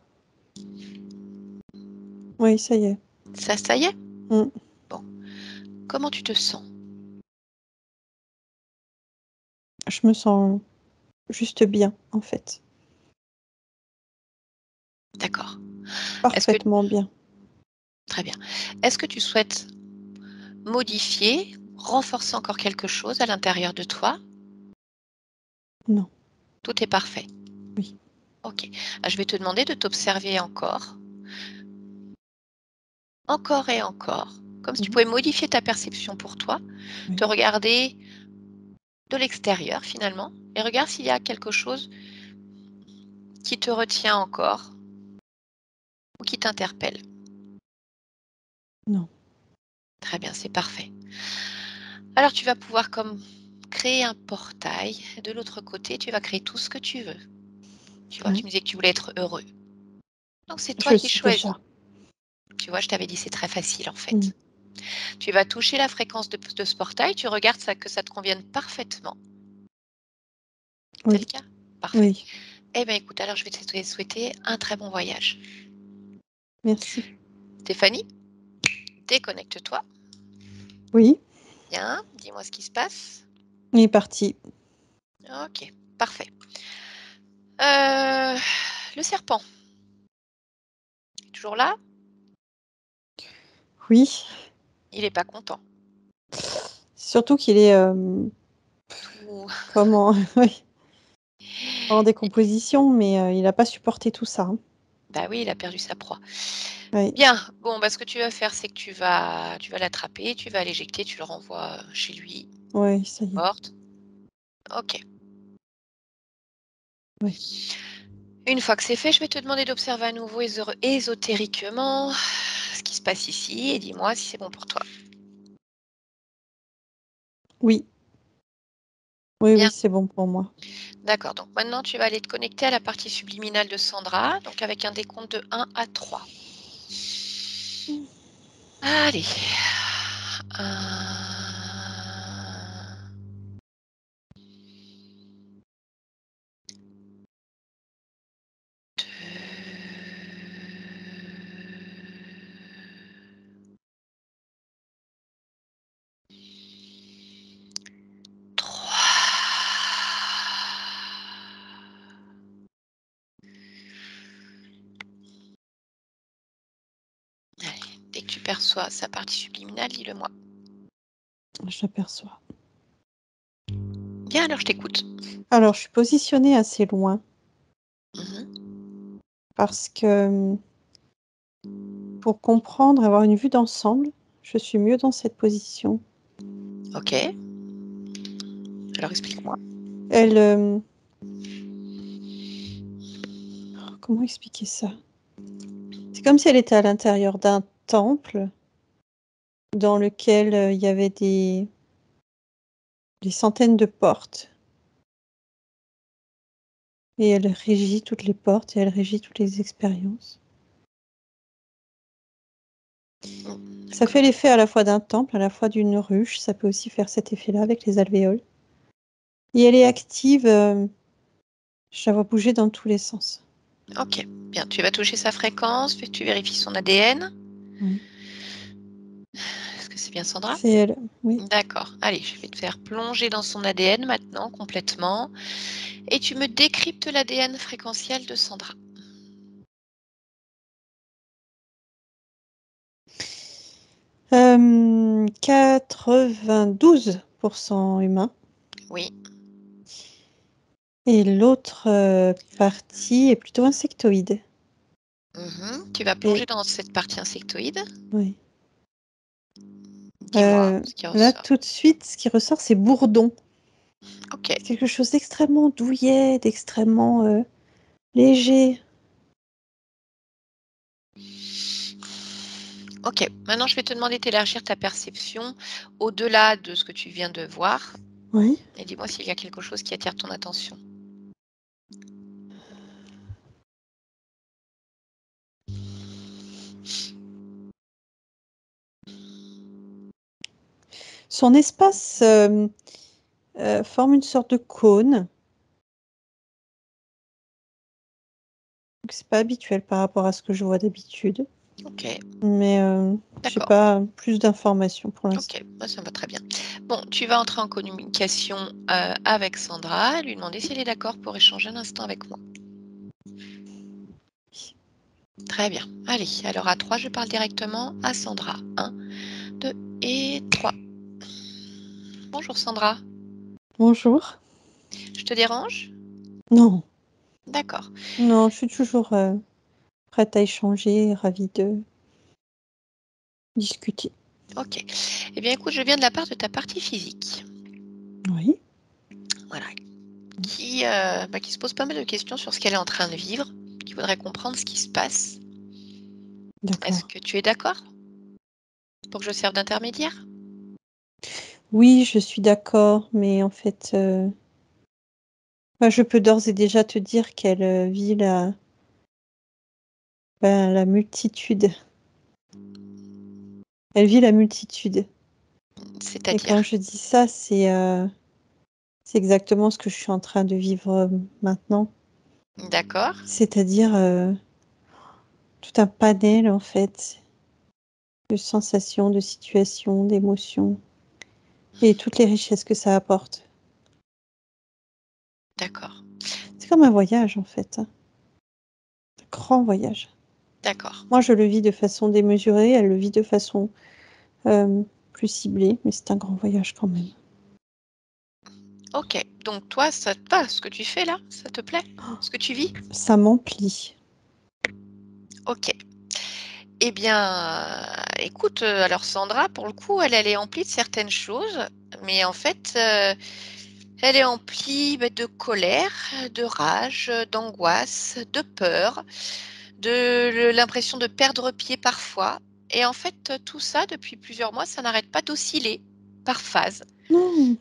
Oui, ça y est. Ça y est? Mmh. Bon. Comment tu te sens? Je me sens juste bien en fait. D'accord. Est-ce que Parfaitement bien. Très bien. Est-ce que tu souhaites modifier, renforcer encore quelque chose à l'intérieur de toi? Non. Tout est parfait. Oui. OK. Je vais te demander de t'observer encore et encore, comme si tu Mmh. pouvais modifier ta perception pour toi, te Oui. regarder de l'extérieur finalement et regarde s'il y a quelque chose qui te retient encore ou qui t'interpelle. Non. Très bien, c'est parfait. Alors tu vas pouvoir comme créer un portail. De l'autre côté, tu vas créer tout ce que tu veux. Tu vois, tu Ouais. me disais que tu voulais être heureux. Donc c'est Je toi le qui suis choisis. déjà. Tu vois, je t'avais dit, c'est très facile en Mmh. fait. Tu vas toucher la fréquence de ce portail, tu regardes ça, que ça te convienne parfaitement. C'est le Oui. cas? Parfait. Oui. Eh bien, écoute, alors je vais te souhaiter un très bon voyage. Merci. Stéphanie, déconnecte-toi. Oui, Bien, dis-moi ce qui se passe. il est parti. OK, parfait. Heu, le serpent, toujours là? Oui, Il est pas content. surtout qu'il est, Tout comment? Oui, en décomposition, mais il a pas supporté tout ça, hein. bah, oui, il a perdu sa proie. Oui, Bien, bon, bah, ce que tu vas faire, c'est que tu vas l'attraper, tu vas l'éjecter, tu le renvoies, chez lui, ouais, ça y est. morte. OK. Oui. Une fois que c'est fait, je vais te demander d'observer à nouveau ésotériquement ce qui se passe ici et dis-moi si c'est bon pour toi. Oui, oui, Bien, oui, c'est bon pour moi. d'accord, donc maintenant tu vas aller te connecter à la partie subliminale de Sandra, donc avec un décompte de 1 à 3. Allez. 1, 3. Allez, dès que tu perçois sa partie subliminale, dis-le-moi. Je l'aperçois. Bien, alors je t'écoute. Alors, je suis positionnée assez loin Mmh. parce que, pour comprendre, avoir une vue d'ensemble, je suis mieux dans cette position. OK. Alors explique-moi. Elle, comment expliquer ça? C'est comme si elle était à l'intérieur d'un temple dans lequel, il y avait des centaines de portes et elle régit toutes les portes et elle régit toutes les expériences. Ça fait D'accord. l'effet à la fois d'un temple, à la fois d'une ruche, ça peut aussi faire cet effet-là avec les alvéoles et elle est active, je la vois bouger dans tous les sens. OK. Bien, tu vas toucher sa fréquence, puis tu vérifies son ADN. Oui, Est-ce que c'est bien Sandra? c'est elle, oui. D'accord. Allez, je vais te faire plonger dans son ADN maintenant complètement et tu me décryptes l'ADN fréquentiel de Sandra. 92 humain Oui. et l'autre, partie est plutôt insectoïde Tu vas plonger et dans cette partie insectoïde. oui. Dis-moi ce qui Là, ressort. tout de suite, ce qui ressort, c'est bourdon. OK. C'est quelque chose d'extrêmement douillet, d'extrêmement, léger. OK. Maintenant, je vais te demander d'élargir ta perception au-delà de ce que tu viens de voir Oui. et dis-moi s'il y a quelque chose qui attire ton attention. Son espace, forme une sorte de cône. Donc c'est pas habituel par rapport à ce que je vois d'habitude, OK, mais j'ai d'accord. pas plus d'informations pour l'instant. OK, bah, ça me va très bien. Bon, tu vas entrer en communication, avec Sandra, lui demander si elle est d'accord pour échanger un instant avec moi. Très bien. Allez, alors à 3, je parle directement à Sandra. 1, 2 et 3. Bonjour Sandra, Bonjour. je te dérange? Non, D'accord, non, je suis toujours, prête à échanger, ravie de discuter. OK. Eh bien écoute, je viens de la part de ta partie physique. Oui, Voilà, qui se pose pas mal de questions sur ce qu'elle est en train de vivre, qui voudrait comprendre ce qui se passe. Est-ce d'accord. que tu es d'accord pour que je serve d'intermédiaire? Oui, je suis d'accord, mais en fait, bah, je peux d'ores et déjà te dire qu'elle, vit la multitude. Elle vit la multitude et quand C'est-à-dire? je dis ça, c'est exactement ce que je suis en train de vivre, maintenant. D'accord. C'est-à-dire tout un panel, en fait, de sensations, de situations, d'émotions, et toutes les richesses que ça apporte. D'accord. C'est comme un voyage, en fait, hein. Un grand voyage. D'accord. Moi, je le vis de façon démesurée, elle le vit de façon plus ciblée, mais c'est un grand voyage quand même. OK. Donc toi, ça te va ce que tu fais là? Ça te plaît? Ce que tu vis? Ça m'emplit. OK. Eh bien, écoute, alors Sandra, pour le coup, elle est emplie de certaines choses, mais en fait, elle est emplie, bah, de colère, de rage, d'angoisse, de peur, de l'impression de perdre pied parfois et en fait, tout ça depuis plusieurs mois, ça n'arrête pas d'osciller par phase. Non,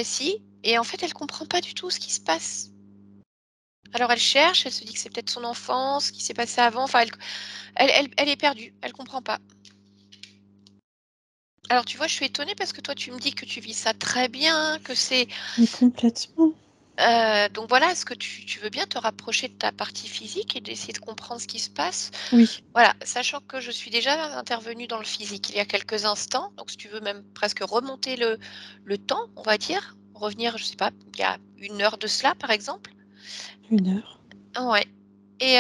Si et en fait, elle comprend pas du tout ce qui se passe. Alors elle cherche, elle se dit que c'est peut-être son enfance, ce qui s'est passé avant, enfin elle est perdue, elle comprend pas. Alors tu vois, je suis étonnée parce que toi tu me dis que tu vis ça très bien, que c'est, mais complètement. donc voilà, est-ce que tu veux bien te rapprocher de ta partie physique et d'essayer de comprendre ce qui se passe? Oui, Voilà, sachant que je suis déjà intervenue dans le physique il y a quelques instants, donc si tu veux même presque remonter le temps, on va dire, revenir, je sais pas, il y a 1 heure de cela par exemple. 1 heure. Ouais et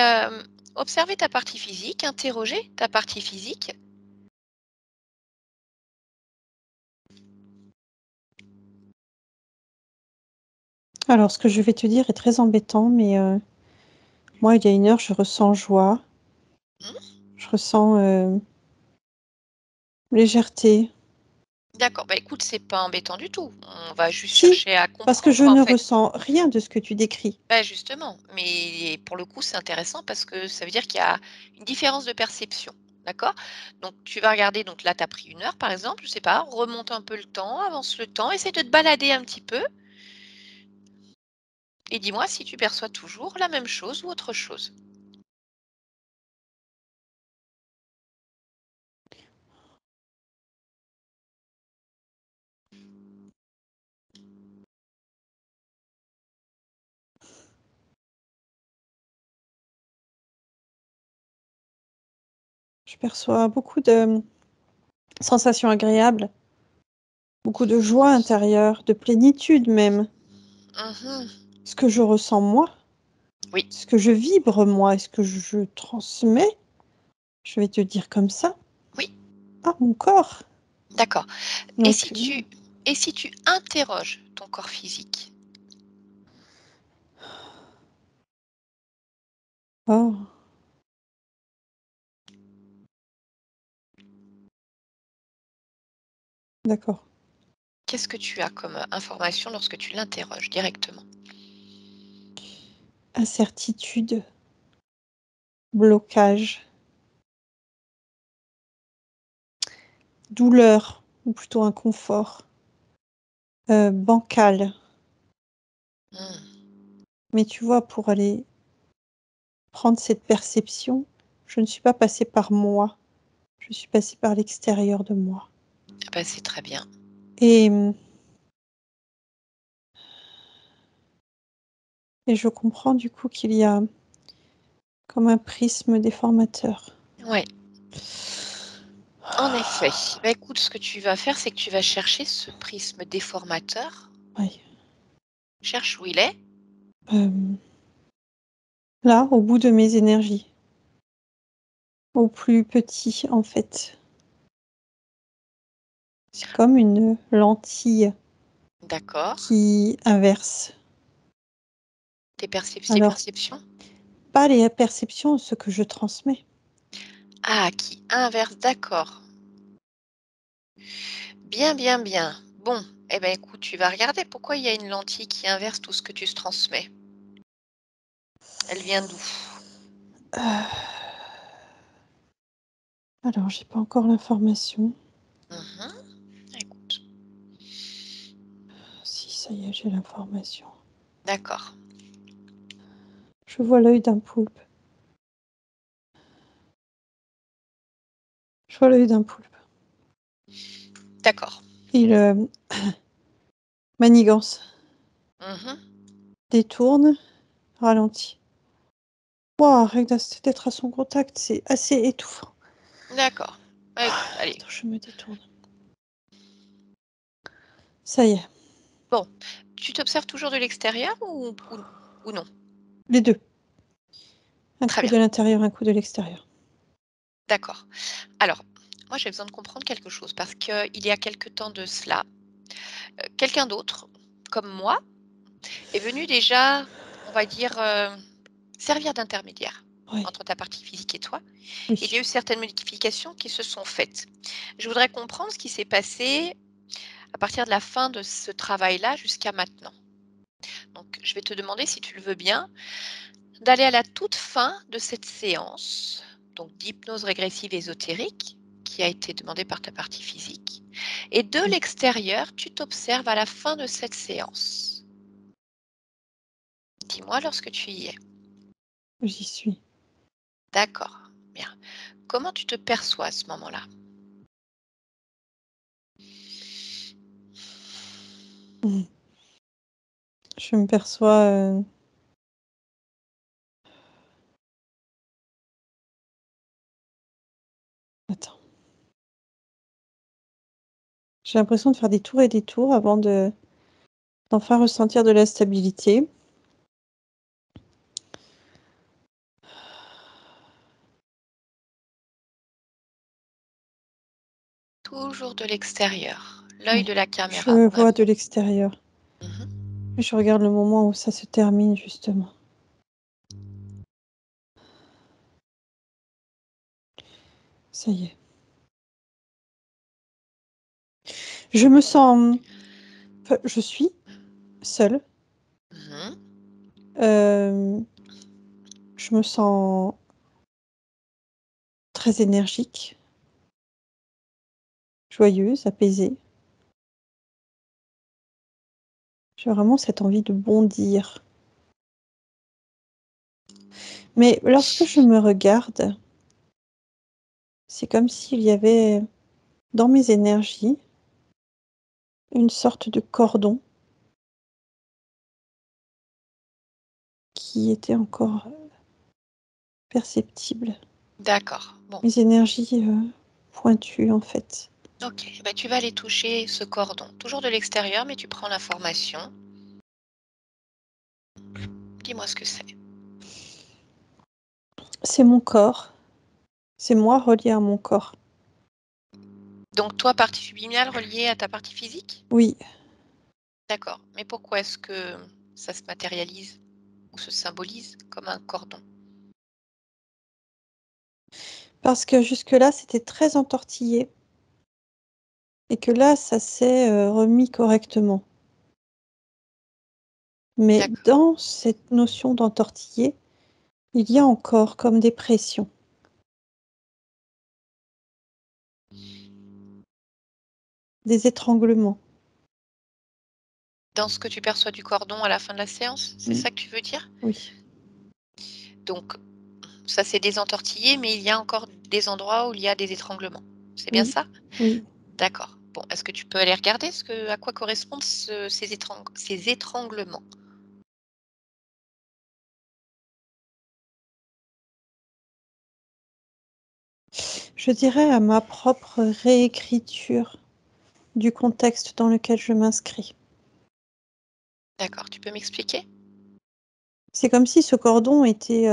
observer ta partie physique, interroger ta partie physique. Alors, ce que je vais te dire est très embêtant, mais moi, il y a 1 heure, je ressens joie, Mmh. je ressens légèreté. D'accord, bah, écoute, c'est pas embêtant du tout. On va juste Si, chercher à parce que je comprendre, en ne fait. ressens rien de ce que tu décris. Bah, justement, mais pour le coup, c'est intéressant parce que ça veut dire qu'il y a une différence de perception, d'accord? Donc tu vas regarder, donc là, tu as pris 1 heure, par exemple, je sais pas, remonte un peu le temps, avance le temps, essaie de te balader un petit peu et dis-moi si tu perçois toujours la même chose ou autre chose. Je perçois beaucoup de sensations agréables, beaucoup de joie intérieure, de plénitude même. Mmh. Ce que je ressens moi, Oui, ce que je vibre moi et ce que je transmets, je vais te dire comme ça, oui, à mon corps. d'accord. Et Donc, si tu et si tu interroges ton corps physique? oh, d'accord. Qu'est-ce que tu as comme, information lorsque tu l'interroges directement? Incertitude, blocage, douleur, ou plutôt inconfort, bancal. Mmh, Mais tu vois, pour aller prendre cette perception, je ne suis pas passée par moi, je suis passée par l'extérieur de moi. ah bah, c'est très bien. Et et je comprends du coup qu'il y a comme un prisme déformateur. Ouais, en effet. Bah, écoute, ce que tu vas faire, c'est que tu vas chercher ce prisme déformateur. Oui. Cherche où il est. Là, au bout de mes énergies, au plus petit en fait. C'est comme une lentille D'accord. qui inverse. Tes Alors, perceptions? pas les perceptions, ce que je transmets. Ah, qui inverse, d'accord. Bien, bien, bien. Bon, eh ben, écoute, tu vas regarder pourquoi il y a une lentille qui inverse tout ce que tu transmets. Elle vient d'où? Alors, j'ai pas encore l'information. Mmh. Écoute, Si, ça y est, j'ai l'information. d'accord, Je vois l'œil d'un poulpe. Je vois l'œil d'un poulpe. d'accord. Il manigance. Mmh. détourne, ralentit. Waouh, rien que d'être à son contact, c'est assez étouffant. D'accord. Bah, écoute, allez. Attends, je me détourne. Ça y est, Bon, tu t'observes toujours de l'extérieur ou non? les deux. Un Très coup bien, de l'intérieur, un coup de l'extérieur. d'accord. Alors, moi, j'ai besoin de comprendre quelque chose parce qu'il y a quelque temps de cela, quelqu'un d'autre, comme moi, est venu déjà, on va dire, servir d'intermédiaire Oui, entre ta partie physique et toi. Il y a oui. eu certaines modifications qui se sont faites. Je voudrais comprendre ce qui s'est passé à partir de la fin de ce travail-là jusqu'à maintenant. Donc, je vais te demander, si tu le veux bien, d'aller à la toute fin de cette séance, donc d'hypnose régressive ésotérique, qui a été demandée par ta partie physique. Et de Oui. l'extérieur, tu t'observes à la fin de cette séance. Dis-moi lorsque tu y es. J'y suis. D'accord, bien. Comment tu te perçois à ce moment-là? Mhm. Je me perçois. Attends. J'ai l'impression de faire des tours et des tours avant d'enfin ressentir de la stabilité. Toujours de l'extérieur, l'œil Oui. de la caméra, Je vois vraiment. de l'extérieur. Mhm. Et je regarde le moment où ça se termine, justement. Ça y est. Je me sens. Enfin, je suis seule. Mhm. Je me sens très énergique, joyeuse, apaisée. J'ai vraiment cette envie de bondir. Mais lorsque je me regarde, c'est comme s'il y avait dans mes énergies une sorte de cordon qui était encore perceptible. D'accord, bon, Mes énergies pointues, en fait. ok. Bah, tu vas aller toucher ce cordon, toujours de l'extérieur, mais tu prends l'information. Dis-moi ce que c'est. C'est mon corps. C'est moi relié à mon corps. Donc toi, partie subliminale reliée à ta partie physique? Oui, D'accord. Mais pourquoi est-ce que ça se matérialise ou se symbolise comme un cordon? parce que jusque-là, c'était très entortillé et que là, ça s'est remis correctement. Mais D'accord. dans cette notion d'entortillé, il y a encore comme des pressions, des étranglements. Dans ce que tu perçois du cordon à la fin de la séance, c'est Mm. ça que tu veux dire? Oui, Donc ça s'est désentortillé, mais il y a encore des endroits où il y a des étranglements. C'est bien oui, ça? oui. D'accord. Bon, est-ce que tu peux aller regarder à quoi correspondent ces étranglements? Je dirais à ma propre réécriture du contexte dans lequel je m'inscris. D'accord, tu peux m'expliquer? C'est comme si ce cordon était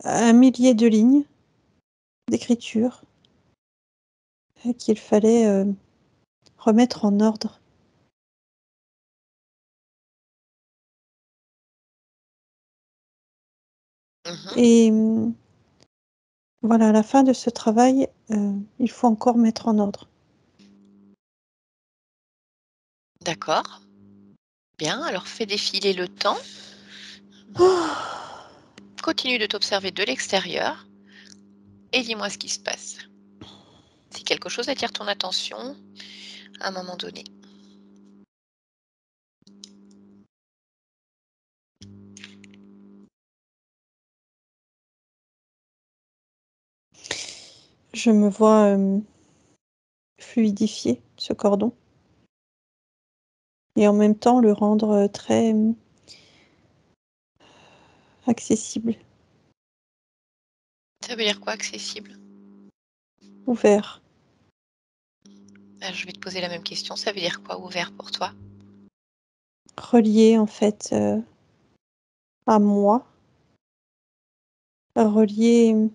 un millier de lignes d'écriture qu'il fallait remettre en ordre. Mmh. Et voilà, à la fin de ce travail, il faut encore mettre en ordre. D'accord. Bien, alors fais défiler le temps. Oh, Continue de t'observer de l'extérieur et dis-moi ce qui se passe. Si quelque chose attire ton attention à un moment donné. je me vois fluidifier ce cordon et en même temps le rendre très accessible, Ça veut dire quoi, accessible? ouvert. Je vais te poser la même question. Ça veut dire quoi, ouvert pour toi? Relié en fait à moi, relié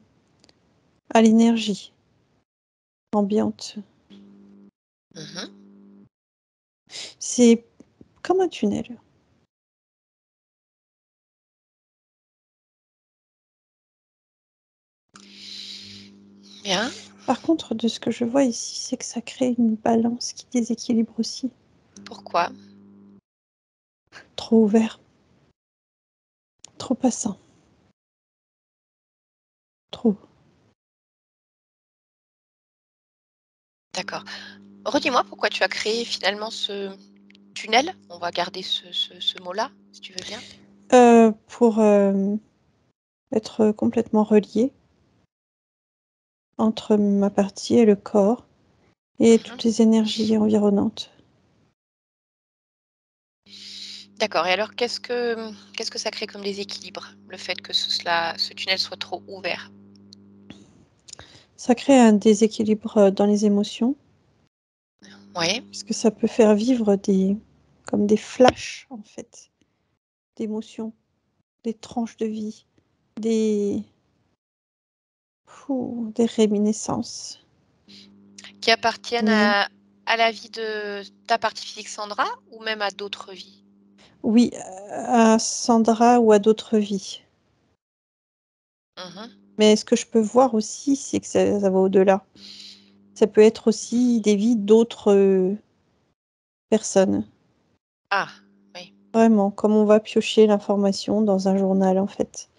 à l'énergie ambiante. Mhm. C'est comme un tunnel. Bien. Par contre, de ce que je vois ici, c'est que ça crée une balance qui déséquilibre aussi. Pourquoi? Trop ouvert, trop passant, trop. D'accord. Redis-moi pourquoi tu as créé finalement ce tunnel. On va garder ce mot-là, si tu veux bien. Pour être complètement relié entre ma partie et le corps et Mhm. toutes les énergies environnantes. D'accord. Et alors, qu'est-ce que ça crée comme déséquilibre, le fait que ce tunnel soit trop ouvert? Ça crée un déséquilibre dans les émotions, Oui. parce que ça peut faire vivre comme des flashs, en fait, d'émotions, des tranches de vie, des, des réminiscences. Qui appartiennent Mais à la vie de ta partie physique Sandra ou même à d'autres vies? oui, à Sandra ou à d'autres vies. Mhm. Mais ce que je peux voir aussi, c'est que ça va au-delà. Ça peut être aussi des vies d'autres personnes. Ah, oui. Vraiment, comme on va piocher l'information dans un journal, en fait.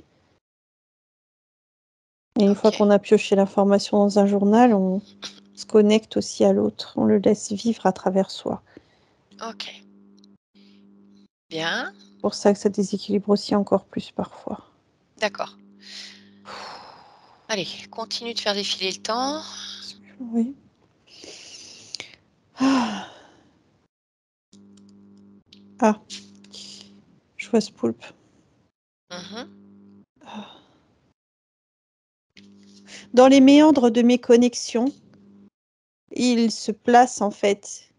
Et une fois Ok. qu'on a pioché l'information dans un journal, on se connecte aussi à l'autre. On le laisse vivre à travers soi. Ok. Bien. C'est pour ça que ça déséquilibre aussi encore plus parfois. D'accord. Allez, continue de faire défiler le temps. Oui. Ah, ah, je vois ce poulpe. Mhm. Dans les méandres de mes connexions, il se place en fait.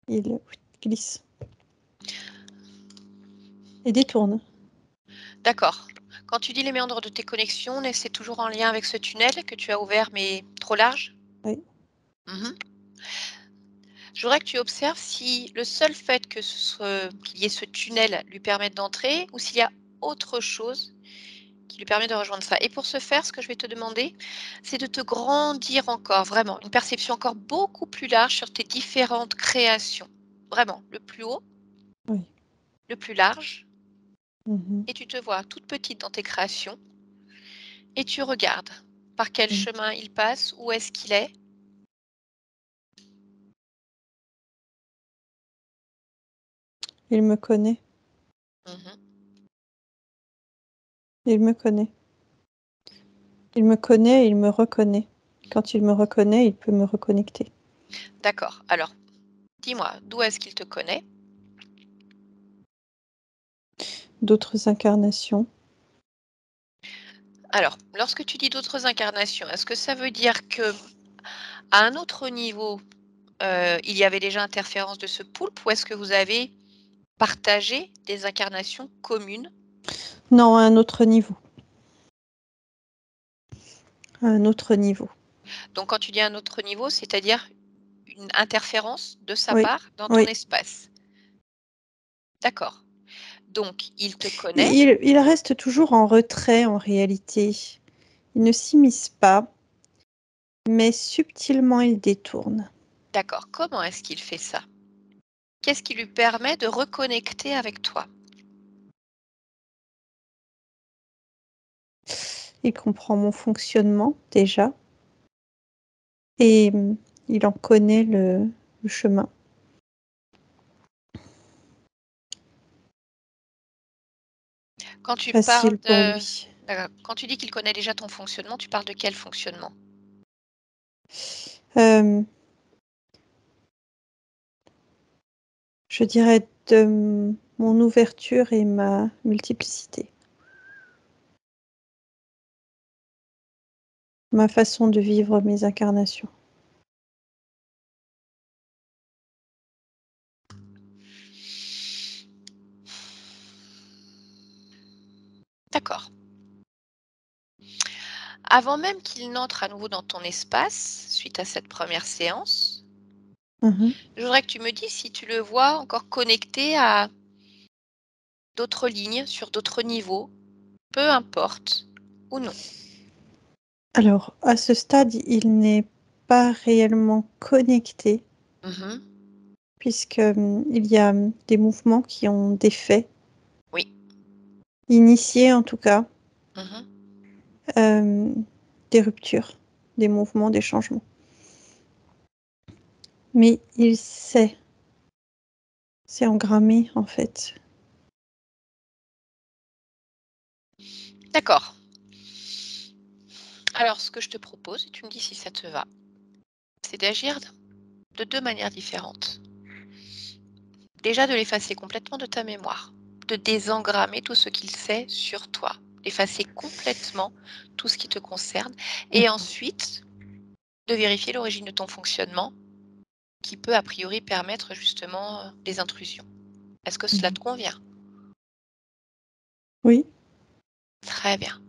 Il glisse et détourne. D'accord. Quand tu dis les méandres de tes connexions, c'est toujours en lien avec ce tunnel que tu as ouvert mais trop large? Oui. Mhm. Je voudrais que tu observes si le seul fait qu'il y ait ce tunnel lui permette d'entrer ou s'il y a autre chose qui lui permet de rejoindre ça. Et pour ce faire, ce que je vais te demander, c'est de te grandir encore, vraiment, une perception encore beaucoup plus large sur tes différentes créations. Vraiment, le plus haut, Oui. le plus large, Mhm. et tu te vois toute petite dans tes créations, et tu regardes par quel Mhm. chemin il passe, où est-ce qu'il est. Il me connaît. Mhm. Il me connaît. Il me connaît et il me reconnaît. Quand il me reconnaît, il peut me reconnecter. D'accord. Alors, dis-moi, d'où est-ce qu'il te connaît? D'autres incarnations. Alors, lorsque tu dis d'autres incarnations, est-ce que ça veut dire que à un autre niveau, il y avait déjà interférence de ce poulpe ou est-ce que vous avez partagé des incarnations communes? Non, à un autre niveau. À un autre niveau. Donc quand tu dis un autre niveau, c'est-à-dire une interférence de sa Oui. part dans ton Oui. espace? D'accord. Donc il te connaît. Il reste toujours en retrait en réalité. Il ne s'immisce pas, mais subtilement il détourne. D'accord. Comment est-ce qu'il fait ça? Qu'est-ce qui lui permet de reconnecter avec toi? Il comprend mon fonctionnement déjà et il en connaît le chemin. Quand tu parles Facile pour de lui. d'accord. Quand tu dis qu'il connaît déjà ton fonctionnement, tu parles de quel fonctionnement? Euh, je dirais mon ouverture et ma multiplicité. Ma façon de vivre mes incarnations. D'accord. Avant même qu'il n'entre à nouveau dans ton espace, suite à cette première séance, Mhm. je voudrais que tu me dises si tu le vois encore connecté à d'autres lignes, sur d'autres niveaux, peu importe, ou non. Alors, à ce stade, il n'est pas réellement connecté, Mhm. puisque il y a des mouvements qui ont des faits, Oui. initiés en tout cas, Mhm. des ruptures, des mouvements, des changements. Mais il sait, c'est engrammé en fait. D'accord. Alors, ce que je te propose, et tu me dis si ça te va, c'est d'agir de deux manières différentes. Déjà de l'effacer complètement de ta mémoire, de désengrammer tout ce qu'il sait sur toi, d'effacer complètement tout ce qui te concerne, et D'accord. ensuite de vérifier l'origine de ton fonctionnement qui peut a priori permettre justement des intrusions. Est-ce que cela te convient? Oui, Très bien.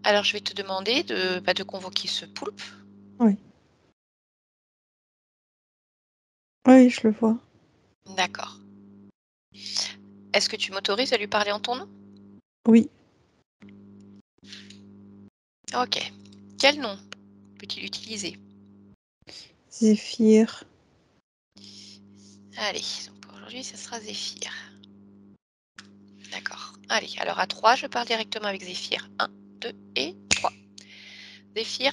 Alors je vais te demander de convoquer ce poulpe. oui. Oui, je le vois. D'accord. Est-ce que tu m'autorises à lui parler en ton nom? Oui, Ok. Quel nom peut-il utiliser? Zéphyr. Allez, donc pour aujourd'hui, ce sera Zéphyr. D'accord. Allez, alors à 3, je pars directement avec Zéphyr. 1, 2 et 3. Zéphyr,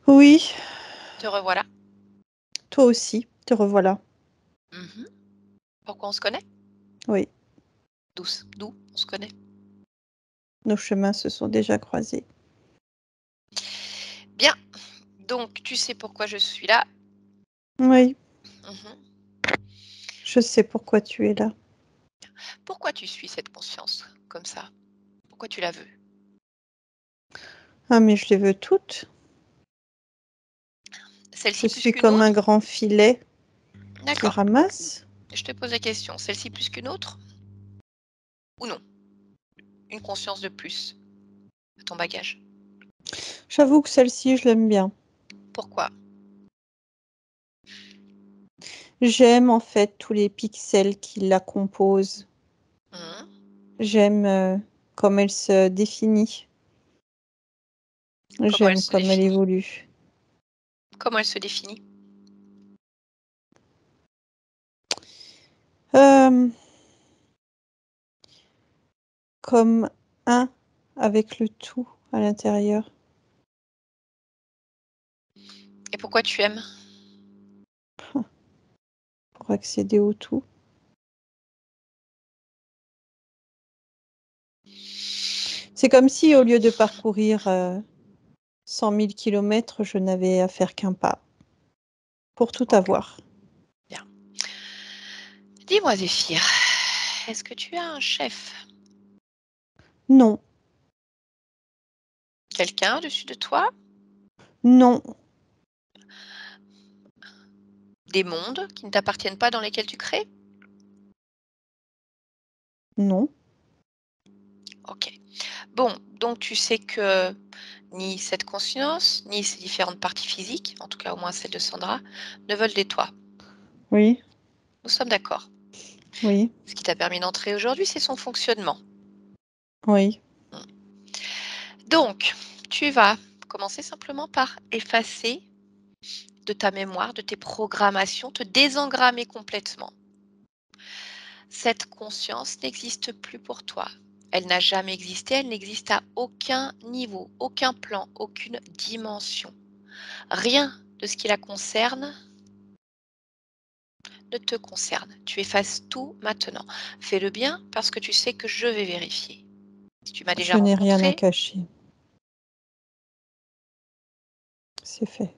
Oui, te revoilà. toi aussi, te revoilà. Mhm. Pourquoi on se connaît? Oui, D'où on se connaît? nos chemins se sont déjà croisés. Bien. Donc, tu sais pourquoi je suis là. Oui, Mhm. je sais pourquoi tu es là. Pourquoi tu suis cette conscience comme ça? Pourquoi tu la veux? Ah, mais je les veux toutes. Je Celle-ci plus suis qu'une comme un autre? grand filet qui D'accord. ramasse. Je te pose la question. Celle-ci plus qu'une autre ou non? Une conscience de plus à ton bagage. J'avoue que celle-ci, je l'aime bien. Pourquoi? J'aime en fait tous les pixels qui la composent. Mhm. J'aime comme elle se définit. Comment elle J'aime se comme elle définit? évolue. Comment elle se définit? Euh, comme un avec le tout à l'intérieur. Et pourquoi tu aimes? Pour accéder au tout. C'est comme si au lieu de parcourir 100 000 kilomètres, je n'avais à faire qu'un pas pour tout Ok. avoir. Bien. Dis-moi, Zéphyr, est-ce que tu as un chef? Non, Quelqu'un au-dessus de toi? non, Des mondes qui ne t'appartiennent pas dans lesquels tu crées? non. Ok. Bon, donc tu sais que ni cette conscience, ni ces différentes parties physiques, en tout cas au moins celle de Sandra, ne veulent de toi. Oui, Nous sommes d'accord. oui, Ce qui t'a permis d'entrer aujourd'hui, c'est son fonctionnement. oui. Donc, tu vas commencer simplement par effacer de ta mémoire, de tes programmations, te désengrammer complètement. Cette conscience n'existe plus pour toi. Elle n'a jamais existé, elle n'existe à aucun niveau, aucun plan, aucune dimension. Rien de ce qui la concerne ne te concerne. Tu effaces tout maintenant. Fais-le bien parce que tu sais que je vais vérifier. Si tu m'as déjà Je n'ai rien à rencontré, cacher. C'est fait.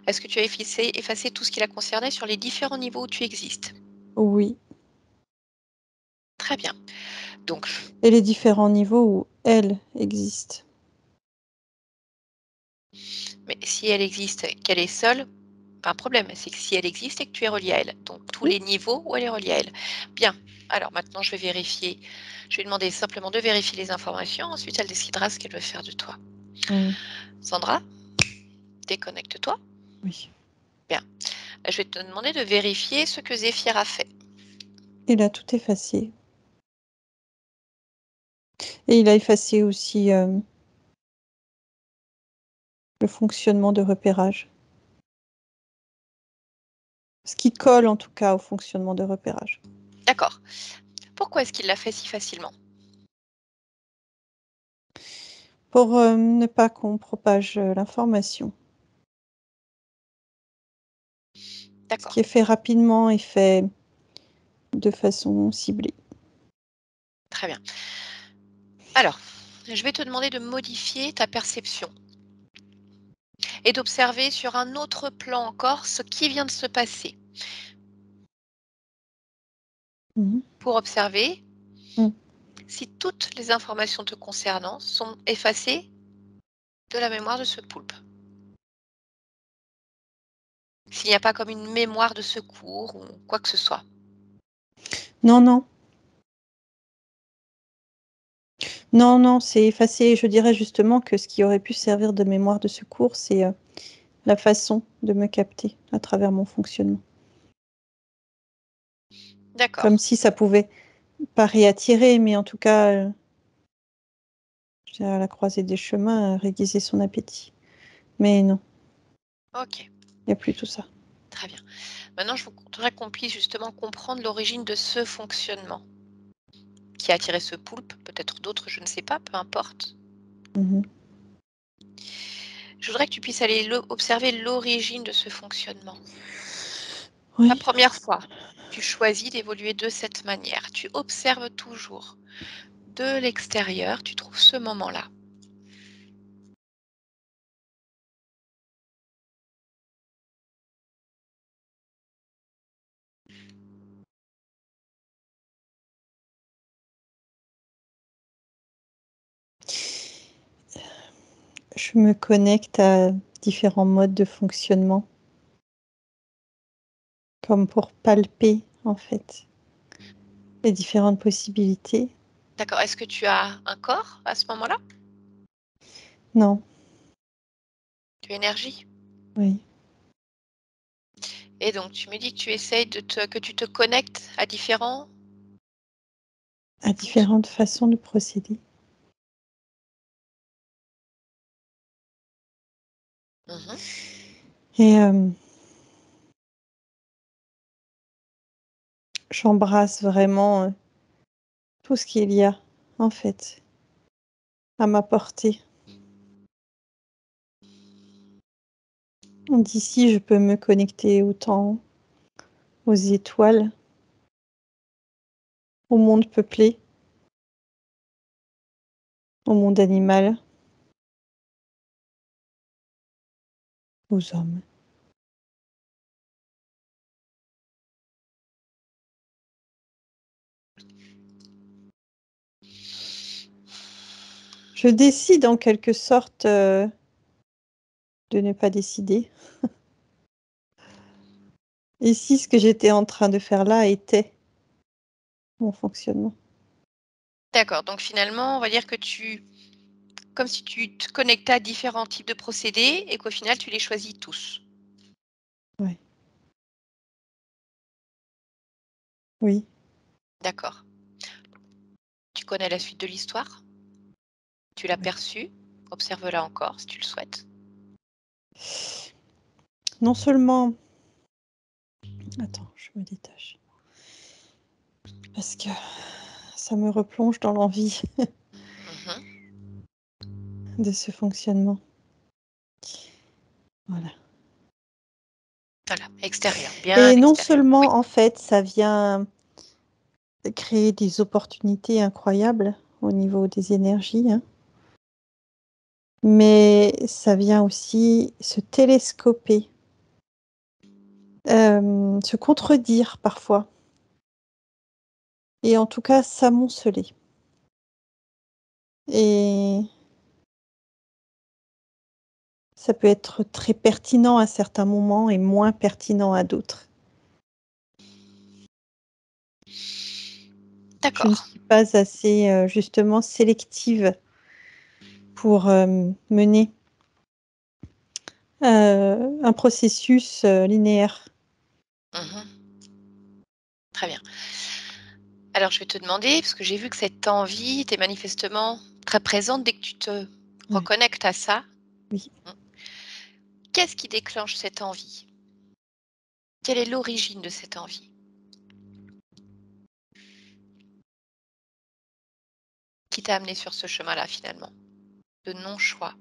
Est-ce que tu as effacé tout ce qui la concernait sur les différents niveaux où tu existes? Oui. Très bien. Donc, Et les différents niveaux où elle existe. mais si elle existe, qu'elle est seule, pas un problème. C'est que si elle existe et que tu es relié à elle. Donc, tous Oui. les niveaux où elle est reliée à elle. Bien. Alors maintenant, je vais vérifier. Je vais demander simplement de vérifier les informations. Ensuite, elle décidera ce qu'elle veut faire de toi. Mmh. Sandra, déconnecte-toi. Oui. Bien. Je vais te demander de vérifier ce que Zéphyr a fait. Il a tout effacé. Et il a effacé aussi, le fonctionnement de repérage. Ce qui colle en tout cas au fonctionnement de repérage. D'accord. Pourquoi est-ce qu'il l'a fait si facilement? Pour, ne pas qu'on propage, l'information. Ce D'accord. qui est fait rapidement est fait de façon ciblée. Très bien. Alors, je vais te demander de modifier ta perception et d'observer sur un autre plan encore ce qui vient de se passer. Mmh. Pour observer Mmh. si toutes les informations te concernant sont effacées de la mémoire de ce poulpe. S'il n'y a pas comme une mémoire de secours ou quoi que ce soit. Non, non. Non, non, c'est effacé. Je dirais justement que ce qui aurait pu servir de mémoire de secours, c'est, la façon de me capter à travers mon fonctionnement. D'accord. Comme si ça pouvait pas réattirer, mais en tout cas, je dirais à la croisée des chemins, réguiser son appétit. Mais non, Ok, il n'y a plus tout ça. très bien. Maintenant, je voudrais qu'on puisse justement comprendre l'origine de ce fonctionnement qui a attiré ce poulpe, peut-être d'autres, je ne sais pas, peu importe. Mmh. Je voudrais que tu puisses aller observer l'origine de ce fonctionnement. La Oui. première fois, tu choisis d'évoluer de cette manière. Tu observes toujours de l'extérieur, tu trouves ce moment-là. Je me connecte à différents modes de fonctionnement, comme pour palper, en fait, les différentes possibilités. D'accord. Est-ce que tu as un corps à ce moment-là? Non, Tu as énergie? oui, Et donc, tu me dis que tu essayes que tu te connectes à différents à différentes façons de procéder. Mhm. Et j'embrasse vraiment, tout ce qu'il y a, en fait, à ma portée. D'ici, je peux me connecter autant aux étoiles, au monde peuplé, au monde animal, aux hommes. Je décide en quelque sorte, de ne pas décider. Ici, ce que j'étais en train de faire là était mon fonctionnement. D'accord. Donc, finalement, on va dire que comme si tu te connectais à différents types de procédés et qu'au final, tu les choisis tous. Ouais. Oui. D'accord. Tu connais la suite de l'histoire? Tu l'as Oui. perçue? Observe-la encore si tu le souhaites. Non seulement attends, je me détache. Parce que ça me replonge dans l'envie Mhm. de ce fonctionnement. Voilà. Voilà, extérieur, bien Et non extérieur. Oui. seulement, en fait, ça vient créer des opportunités incroyables au niveau des énergies, hein, mais ça vient aussi se télescoper se contredire parfois et en tout cas s'amonceler et ça peut être très pertinent à certains moments et moins pertinent à d'autres. Je ne D'accord. suis pas assez, justement sélective pour, mener, un processus, linéaire. Mmh. Très bien. Alors je vais te demander, parce que j'ai vu que cette envie était manifestement très présente dès que tu te Ouais, reconnectes à ça. oui. Mmh. Qu'est-ce qui déclenche cette envie? Quelle est l'origine de cette envie? Qui t'a amené sur ce chemin-là finalement, de non-choix?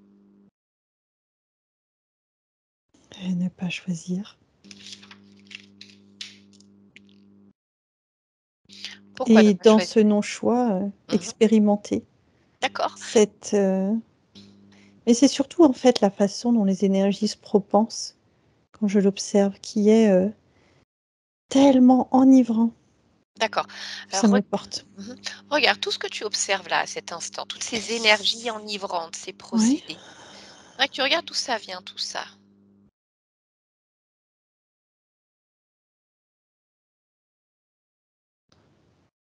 Ne pas choisir Pourquoi ne et pas dans ce choisir? non-choix, Mmh. expérimenter D'accord. cette, mais c'est surtout, en fait, la façon dont les énergies se propensent quand je l'observe qui est, tellement enivrant. D'accord. Ça Alors me porte. mmh regarde tout ce que tu observes là, à cet instant, toutes ces énergies enivrantes, ces Oui, procédés. Faudrait que tu regardes d'où ça vient tout ça.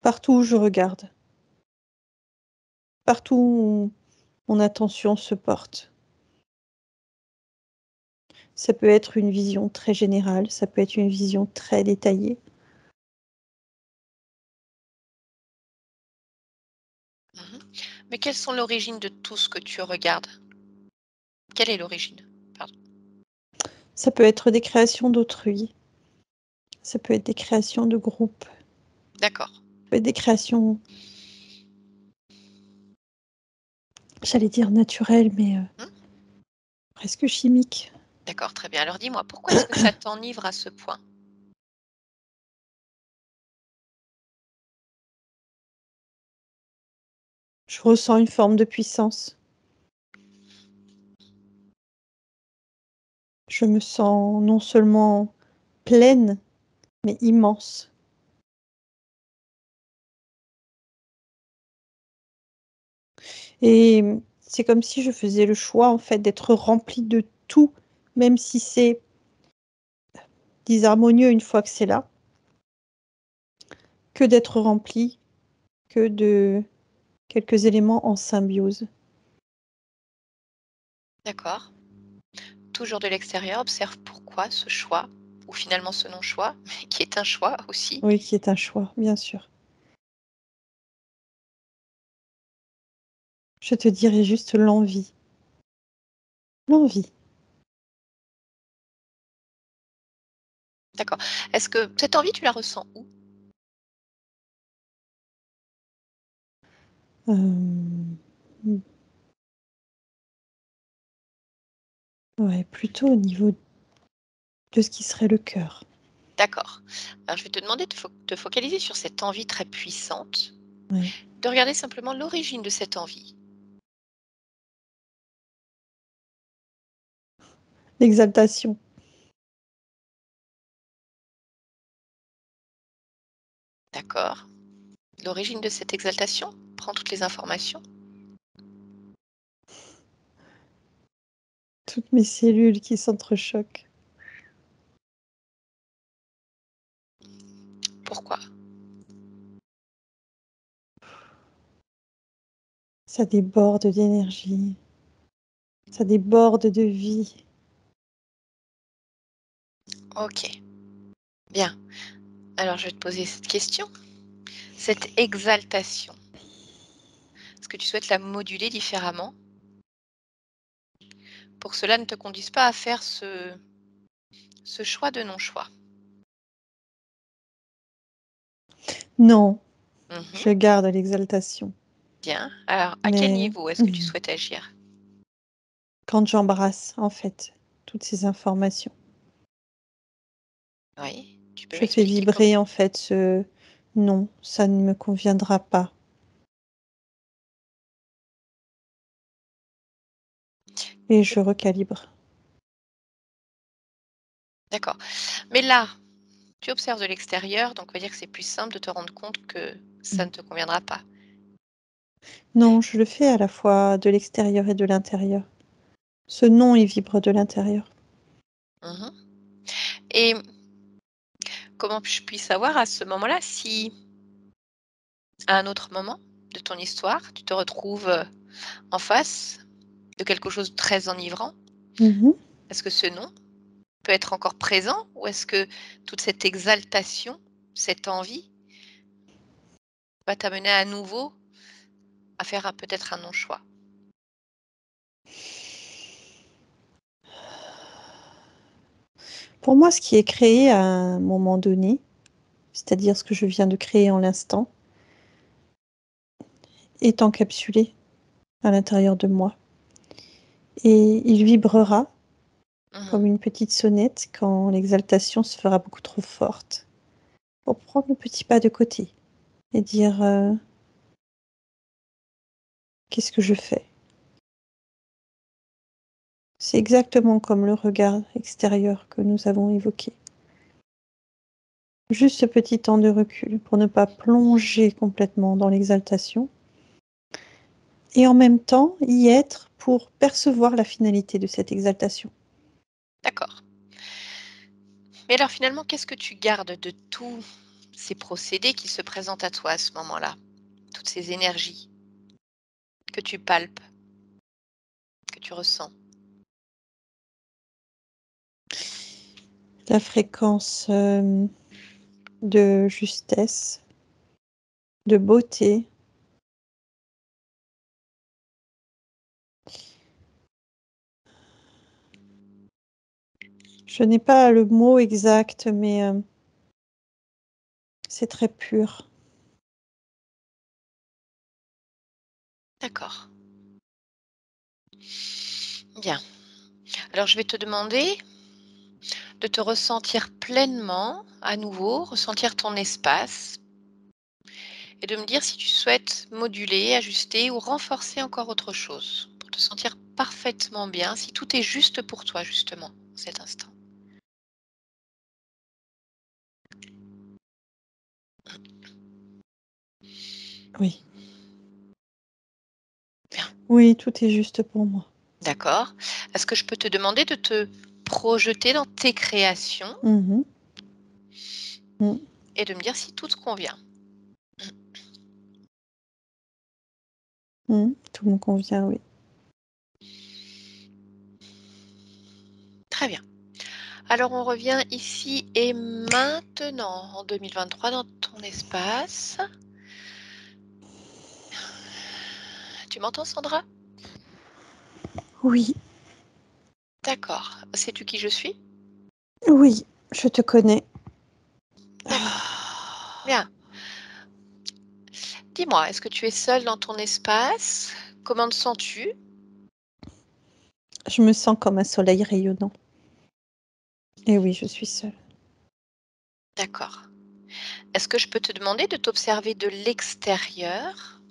partout où je regarde, partout où mon attention se porte. Ça peut être une vision très générale, ça peut être une vision très détaillée. Mmh. Mais quelles sont l'origine de tout ce que tu regardes? Quelle est l'origine? Pardon. Ça peut être des créations d'autrui, ça peut être des créations de groupe, ça D'accord. peut être des créations, j'allais dire naturelles, mais Mmh. presque chimiques. D'accord, très bien. Alors dis-moi, pourquoi est-ce que ça t'enivre à ce point? Je ressens une forme de puissance. Je me sens non seulement pleine, mais immense. Et c'est comme si je faisais le choix, en fait, d'être remplie de tout, même si c'est disharmonieux une fois que c'est là, que d'être remplie, que de quelques éléments en symbiose. D'accord. Toujours de l'extérieur, observe pourquoi ce choix, ou finalement ce non-choix, mais qui est un choix aussi. Oui, qui est un choix, bien sûr. Je te dirais juste l'envie. L'envie. D'accord. Est-ce que cette envie, tu la ressens où? Hem, mmh, ouais, plutôt au niveau de ce qui serait le cœur. D'accord. Alors je vais te demander de te focaliser sur cette envie très puissante, Ouais. de regarder simplement l'origine de cette envie. L'exaltation. D'accord. L'origine de cette exaltation? Prends toutes les informations. Toutes mes cellules qui s'entrechoquent. Pourquoi? Ça déborde d'énergie, ça déborde de vie. OK, bien. Alors je vais te poser cette question. Cette exaltation, est-ce que tu souhaites la moduler différemment? Pour que cela ne te conduise pas à faire ce choix de non-choix. Non, Mmh. je garde l'exaltation, Bien. Alors à quel mais niveau est-ce que tu souhaites agir? quand j'embrasse, en fait, toutes ces informations, Oui, tu peux je fais m'expliquer comment? vibrer, en fait, ce: «Non, ça ne me conviendra pas». Et je recalibre. D'accord. Mais là, tu observes de l'extérieur, donc on va dire que c'est plus simple de te rendre compte que ça Mmh. ne te conviendra pas. Non, je le fais à la fois de l'extérieur et de l'intérieur. Ce non, il vibre de l'intérieur. Mmh. Et comment je puis savoir à ce moment-là si, à un autre moment de ton histoire, tu te retrouves, en face de quelque chose de très enivrant? Mmh. Est-ce que ce non peut être encore présent ou est-ce que toute cette exaltation, cette envie va t'amener à nouveau à faire peut-être un non-choix? Pour moi, ce qui est créé à un moment donné, c'est-à-dire ce que je viens de créer en l'instant, est encapsulé à l'intérieur de moi et il vibrera Mmh. comme une petite sonnette quand l'exaltation se fera beaucoup trop forte, pour prendre le petit pas de côté et dire, «Qu'est-ce que je fais?» C'est exactement comme le regard extérieur que nous avons évoqué. Juste ce petit temps de recul pour ne pas plonger complètement dans l'exaltation et en même temps y être pour percevoir la finalité de cette exaltation. D'accord. Mais alors finalement, qu'est-ce que tu gardes de tous ces procédés qui se présentent à toi à ce moment-là? Toutes ces énergies que tu palpes, que tu ressens? La fréquence, de justesse, de beauté. Je n'ai pas le mot exact, mais, c'est très pur. D'accord. Bien. Alors je vais te demander de te ressentir pleinement à nouveau, ressentir ton espace et de me dire si tu souhaites moduler, ajuster ou renforcer encore autre chose pour te sentir parfaitement bien, si tout est juste pour toi justement, en cet instant. Oui. Bien, Oui, tout est juste pour moi. d'accord. Est-ce que je peux te demander de te projeter dans tes créations Mmh mh. Mmh. et de me dire si tout te convient? Mmh. Tout me convient, oui. Très bien. Alors on revient ici et maintenant en 2023 dans ton espace. Tu m'entends Sandra? Oui, D'accord. Sais-tu qui je suis? oui, je te connais. D'accord. Bien. Dis-moi, est-ce que tu es seule dans ton espace? Comment te sens-tu? Je me sens comme un soleil rayonnant et oui, je suis seule. D'accord. Est-ce que je peux te demander de t'observer de l'extérieur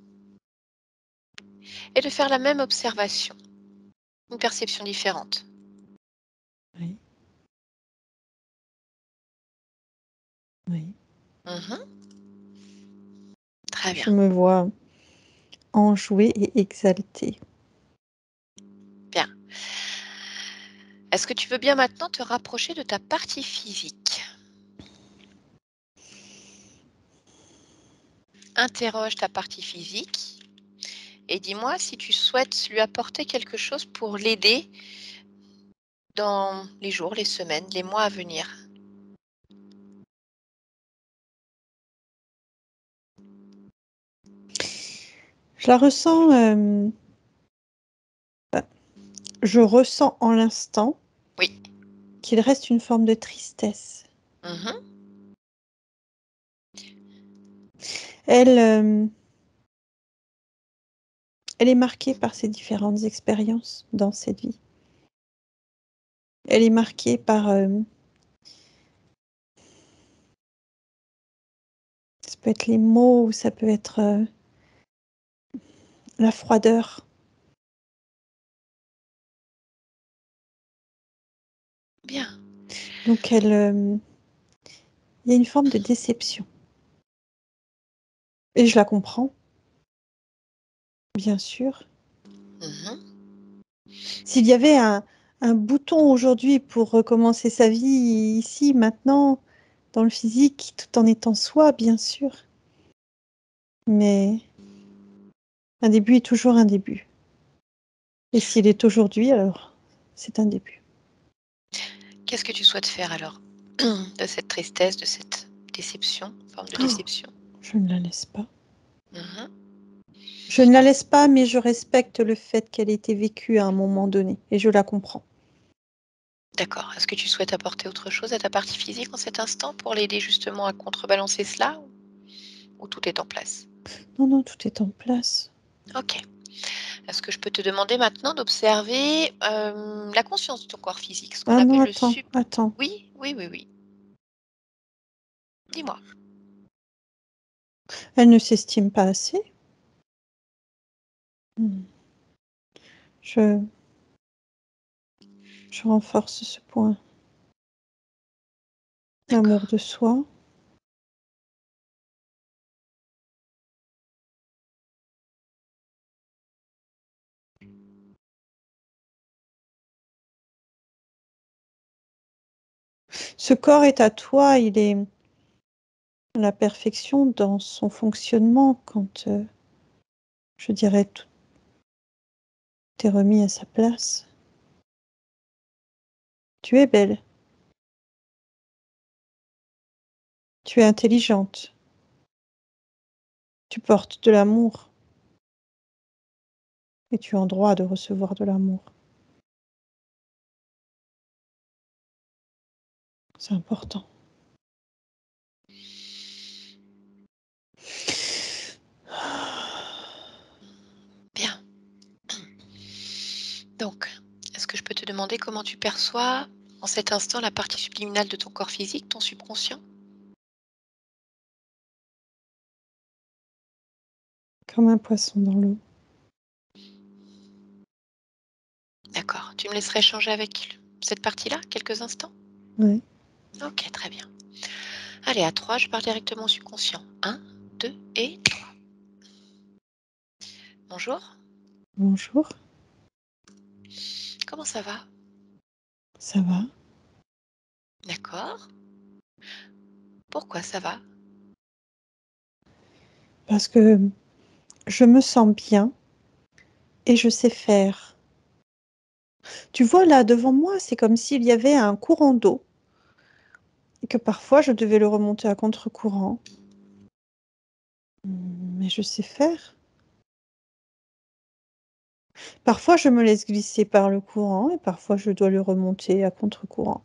et de faire la même observation, une perception différente? Oui, oui. Mmh. Très Je bien, me vois enjouée et exaltée. bien. Est-ce que tu veux bien maintenant te rapprocher de ta partie physique? Interroge ta partie physique et dis-moi si tu souhaites lui apporter quelque chose pour l'aider dans les jours, les semaines, les mois à venir. Je la ressens, bah, je ressens en l'instant Oui. qu'il reste une forme de tristesse. Mmh. Elle, elle est marquée par ses différentes expériences dans cette vie. Elle est marquée par, ça peut être les mots ou ça peut être, la froideur. Bien. Donc elle, Il y a une forme de déception. Et je la comprends, bien sûr. Mhm. S'il y avait un bouton aujourd'hui pour recommencer sa vie ici, maintenant, dans le physique, tout en étant soi, bien sûr. Mais un début est toujours un début. Et s'il est aujourd'hui, alors c'est un début. Qu'est-ce que tu souhaites faire alors de cette tristesse, de cette déception, forme de déception? Je ne la laisse pas. Mhm. Je ne la laisse pas, mais je respecte le fait qu'elle ait été vécue à un moment donné. Et je la comprends. D'accord. Est-ce que tu souhaites apporter autre chose à ta partie physique en cet instant pour l'aider justement à contrebalancer cela ou tout est en place? Non, non, tout est en place. Ok. Est-ce que je peux te demander maintenant d'observer la conscience de ton corps physique, ce qu'on Ah non, appelle le attends, sup... attends. Oui, oui, oui, oui. Dis-moi. Elle ne s'estime pas assez. Je renforce ce point. L'amour D'accord. de soi. Ce corps est à toi, il est à la perfection dans son fonctionnement quand, je dirais, tout est remis à sa place. Tu es belle. Tu es intelligente. Tu portes de l'amour. Et tu es en droit de recevoir de l'amour. C'est important. Bien. Donc, est-ce que je peux te demander comment tu perçois en cet instant la partie subliminale de ton corps physique, ton subconscient? Comme un poisson dans l'eau. D'accord. Tu me laisserais échanger avec cette partie-là quelques instants? Ouais. Ok, très bien. Allez, à 3, je pars directement au subconscient. Un, 2 et 3. Bonjour, Bonjour. comment ça va? Ça va? D'accord. Pourquoi ça va? Parce que je me sens bien et je sais faire. Tu vois, là, devant moi, c'est comme s'il y avait un courant d'eau et que parfois je devais le remonter à contre-courant. Mais je sais faire. Parfois, je me laisse glisser par le courant et parfois je dois le remonter à contre-courant.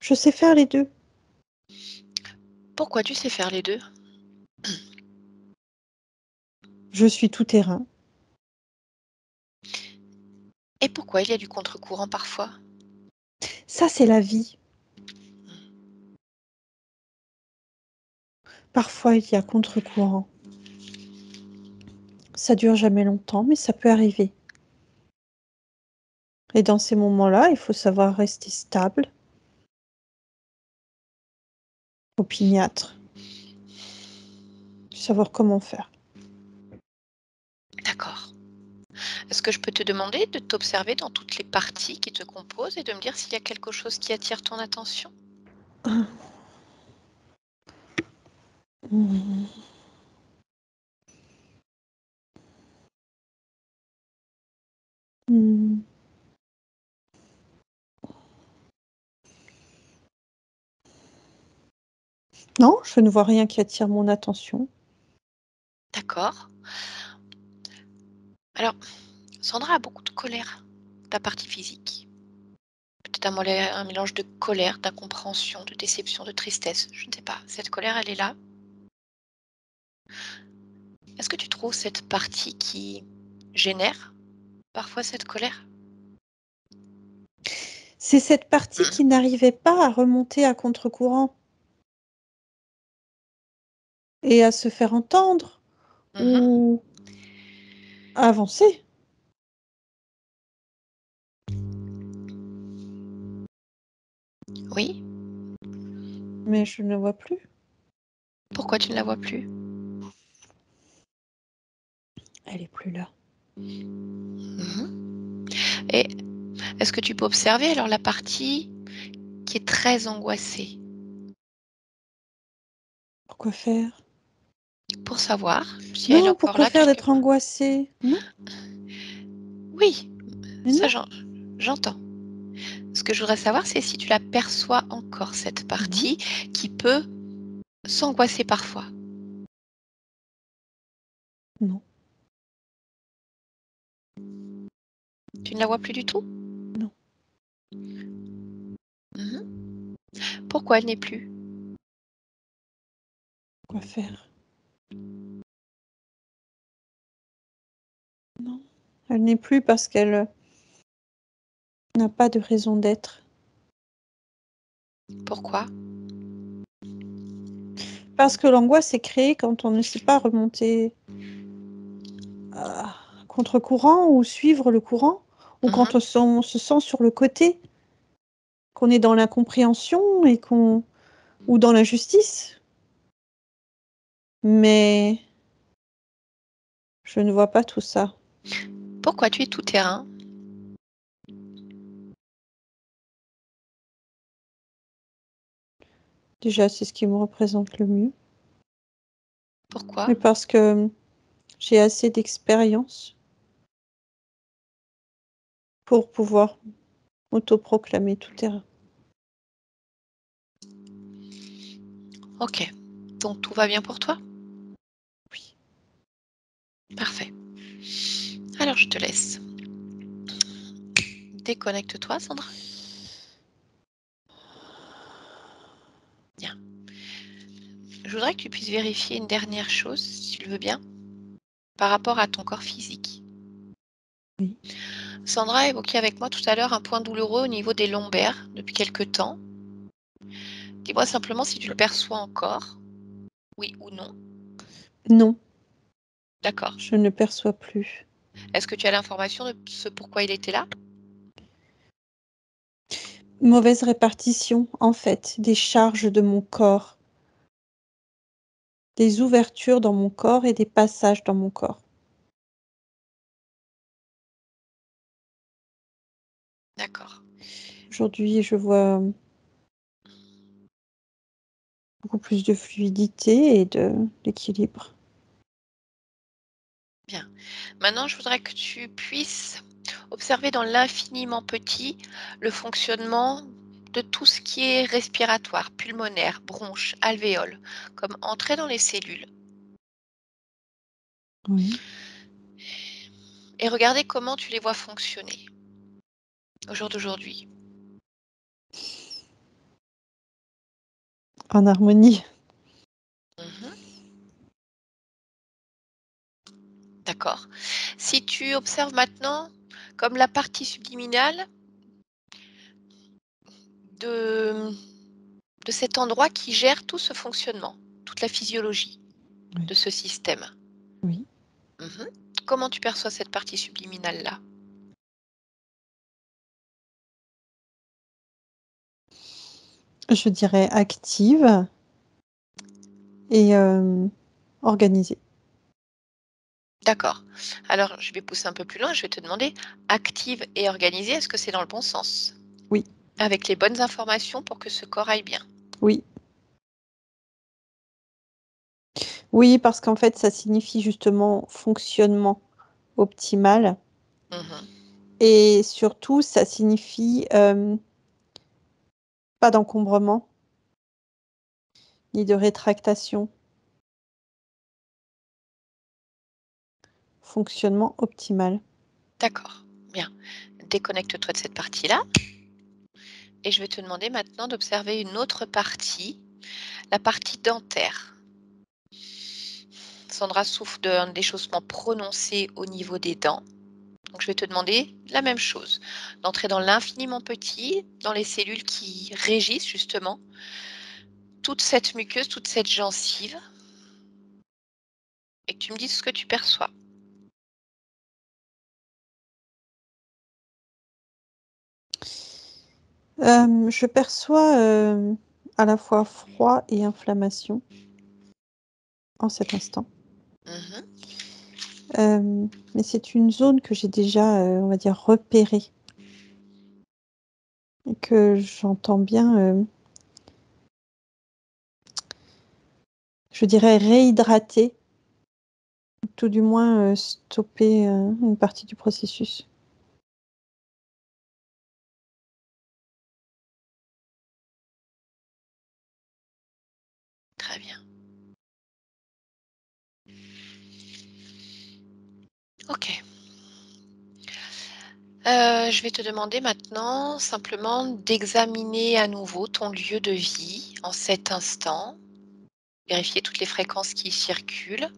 Je sais faire les deux. Pourquoi tu sais faire les deux? Je suis tout terrain. Et pourquoi il y a du contre-courant parfois? Ça, c'est la vie. Parfois, il y a contre-courant. Ça dure jamais longtemps, mais ça peut arriver. Et dans ces moments-là, il faut savoir rester stable, opiniâtre, savoir comment faire. D'accord. Est-ce que je peux te demander de t'observer dans toutes les parties qui te composent et de me dire s'il y a quelque chose qui attire ton attention? Mmh. Mmh. Non, je ne vois rien qui attire mon attention. D'accord. Alors, Sandra a beaucoup de colère, ta partie physique. Peut-être un mélange de colère, d'incompréhension, de déception, de tristesse. Je ne sais pas. Cette colère, elle est là. Est-ce que tu trouves cette partie qui génère parfois cette colère? C'est cette partie qui n'arrivait pas à remonter à contre-courant et à se faire entendre Mhm. ou à avancer. Oui. Mais je ne la vois plus. Pourquoi tu ne la vois plus? Elle est plus là. Mhm. Et est-ce que tu peux observer alors la partie qui est très angoissée Pourquoi faire? pour savoir si elle est Non, encore pourquoi là faire quelque d'être part? angoissée? Non, Oui, mais ça non, j'entends. Ce que je voudrais savoir, c'est si tu la perçois encore, cette non, partie qui peut s'angoisser parfois. non, Tu ne la vois plus du tout? non. Mhm. Pourquoi elle n'est plus? Pourquoi faire? Non, elle n'est plus parce qu'elle n'a pas de raison d'être. Pourquoi? Parce que l'angoisse est créée quand on ne sait pas remonter à contre-courant ou suivre le courant, ou quand Mhm. on se sent sur le côté, qu'on est dans l'incompréhension et ou dans l'injustice. Mais je ne vois pas tout ça. Pourquoi tu es tout terrain? Déjà, c'est ce qui me représente le mieux. Pourquoi? Mais parce que j'ai assez d'expérience pour pouvoir m'autoproclamer tout terrain. Ok. Donc tout va bien pour toi? Oui. Parfait. Alors je te laisse. Déconnecte-toi, Sandra. Bien. Je voudrais que tu puisses vérifier une dernière chose, si tu le veux bien, par rapport à ton corps physique. Oui. Sandra a évoqué avec moi tout à l'heure un point douloureux au niveau des lombaires depuis quelque temps. Dis-moi simplement si tu le perçois encore, oui ou non. Non, D'accord. je ne perçois plus. Est-ce que tu as l'information de ce pourquoi il était là? Mauvaise répartition, en fait, des charges de mon corps, des ouvertures dans mon corps et des passages dans mon corps. D'accord. Aujourd'hui, je vois beaucoup plus de fluidité et d'équilibre. Bien. Maintenant, je voudrais que tu puisses observer dans l'infiniment petit le fonctionnement de tout ce qui est respiratoire, pulmonaire, bronches, alvéoles, comme entrer dans les cellules Oui. et regarder comment tu les vois fonctionner au jour d'aujourd'hui. En harmonie. Mhm. D'accord. Si tu observes maintenant comme la partie subliminale de, de cet endroit qui gère tout ce fonctionnement, toute la physiologie Oui. de ce système. Oui. Mhm. Comment tu perçois cette partie subliminale-là? Je dirais active et organisée. D'accord. Alors, je vais pousser un peu plus loin, je vais te demander, active et organisée, est-ce que c'est dans le bon sens? Oui. Avec les bonnes informations pour que ce corps aille bien. Oui. Oui, parce qu'en fait, ça signifie justement fonctionnement optimal Mhm. et surtout, ça signifie pas d'encombrement ni de rétractation. Fonctionnement optimal. D'accord. Bien. Déconnecte-toi de cette partie-là et je vais te demander maintenant d'observer une autre partie, la partie dentaire. Sandra souffre d'un déchaussement prononcé au niveau des dents. Donc, je vais te demander la même chose, d'entrer dans l'infiniment petit, dans les cellules qui régissent justement toute cette muqueuse, toute cette gencive, et que tu me dises ce que tu perçois. Je perçois, à la fois froid et inflammation en cet instant. Mais c'est une zone que j'ai déjà, on va dire, repérée. Et que j'entends bien, je dirais réhydrater, tout du moins stopper une partie du processus. Très bien. Ok. Je vais te demander maintenant simplement d'examiner à nouveau ton lieu de vie en cet instant. Vérifier toutes les fréquences qui y circulent.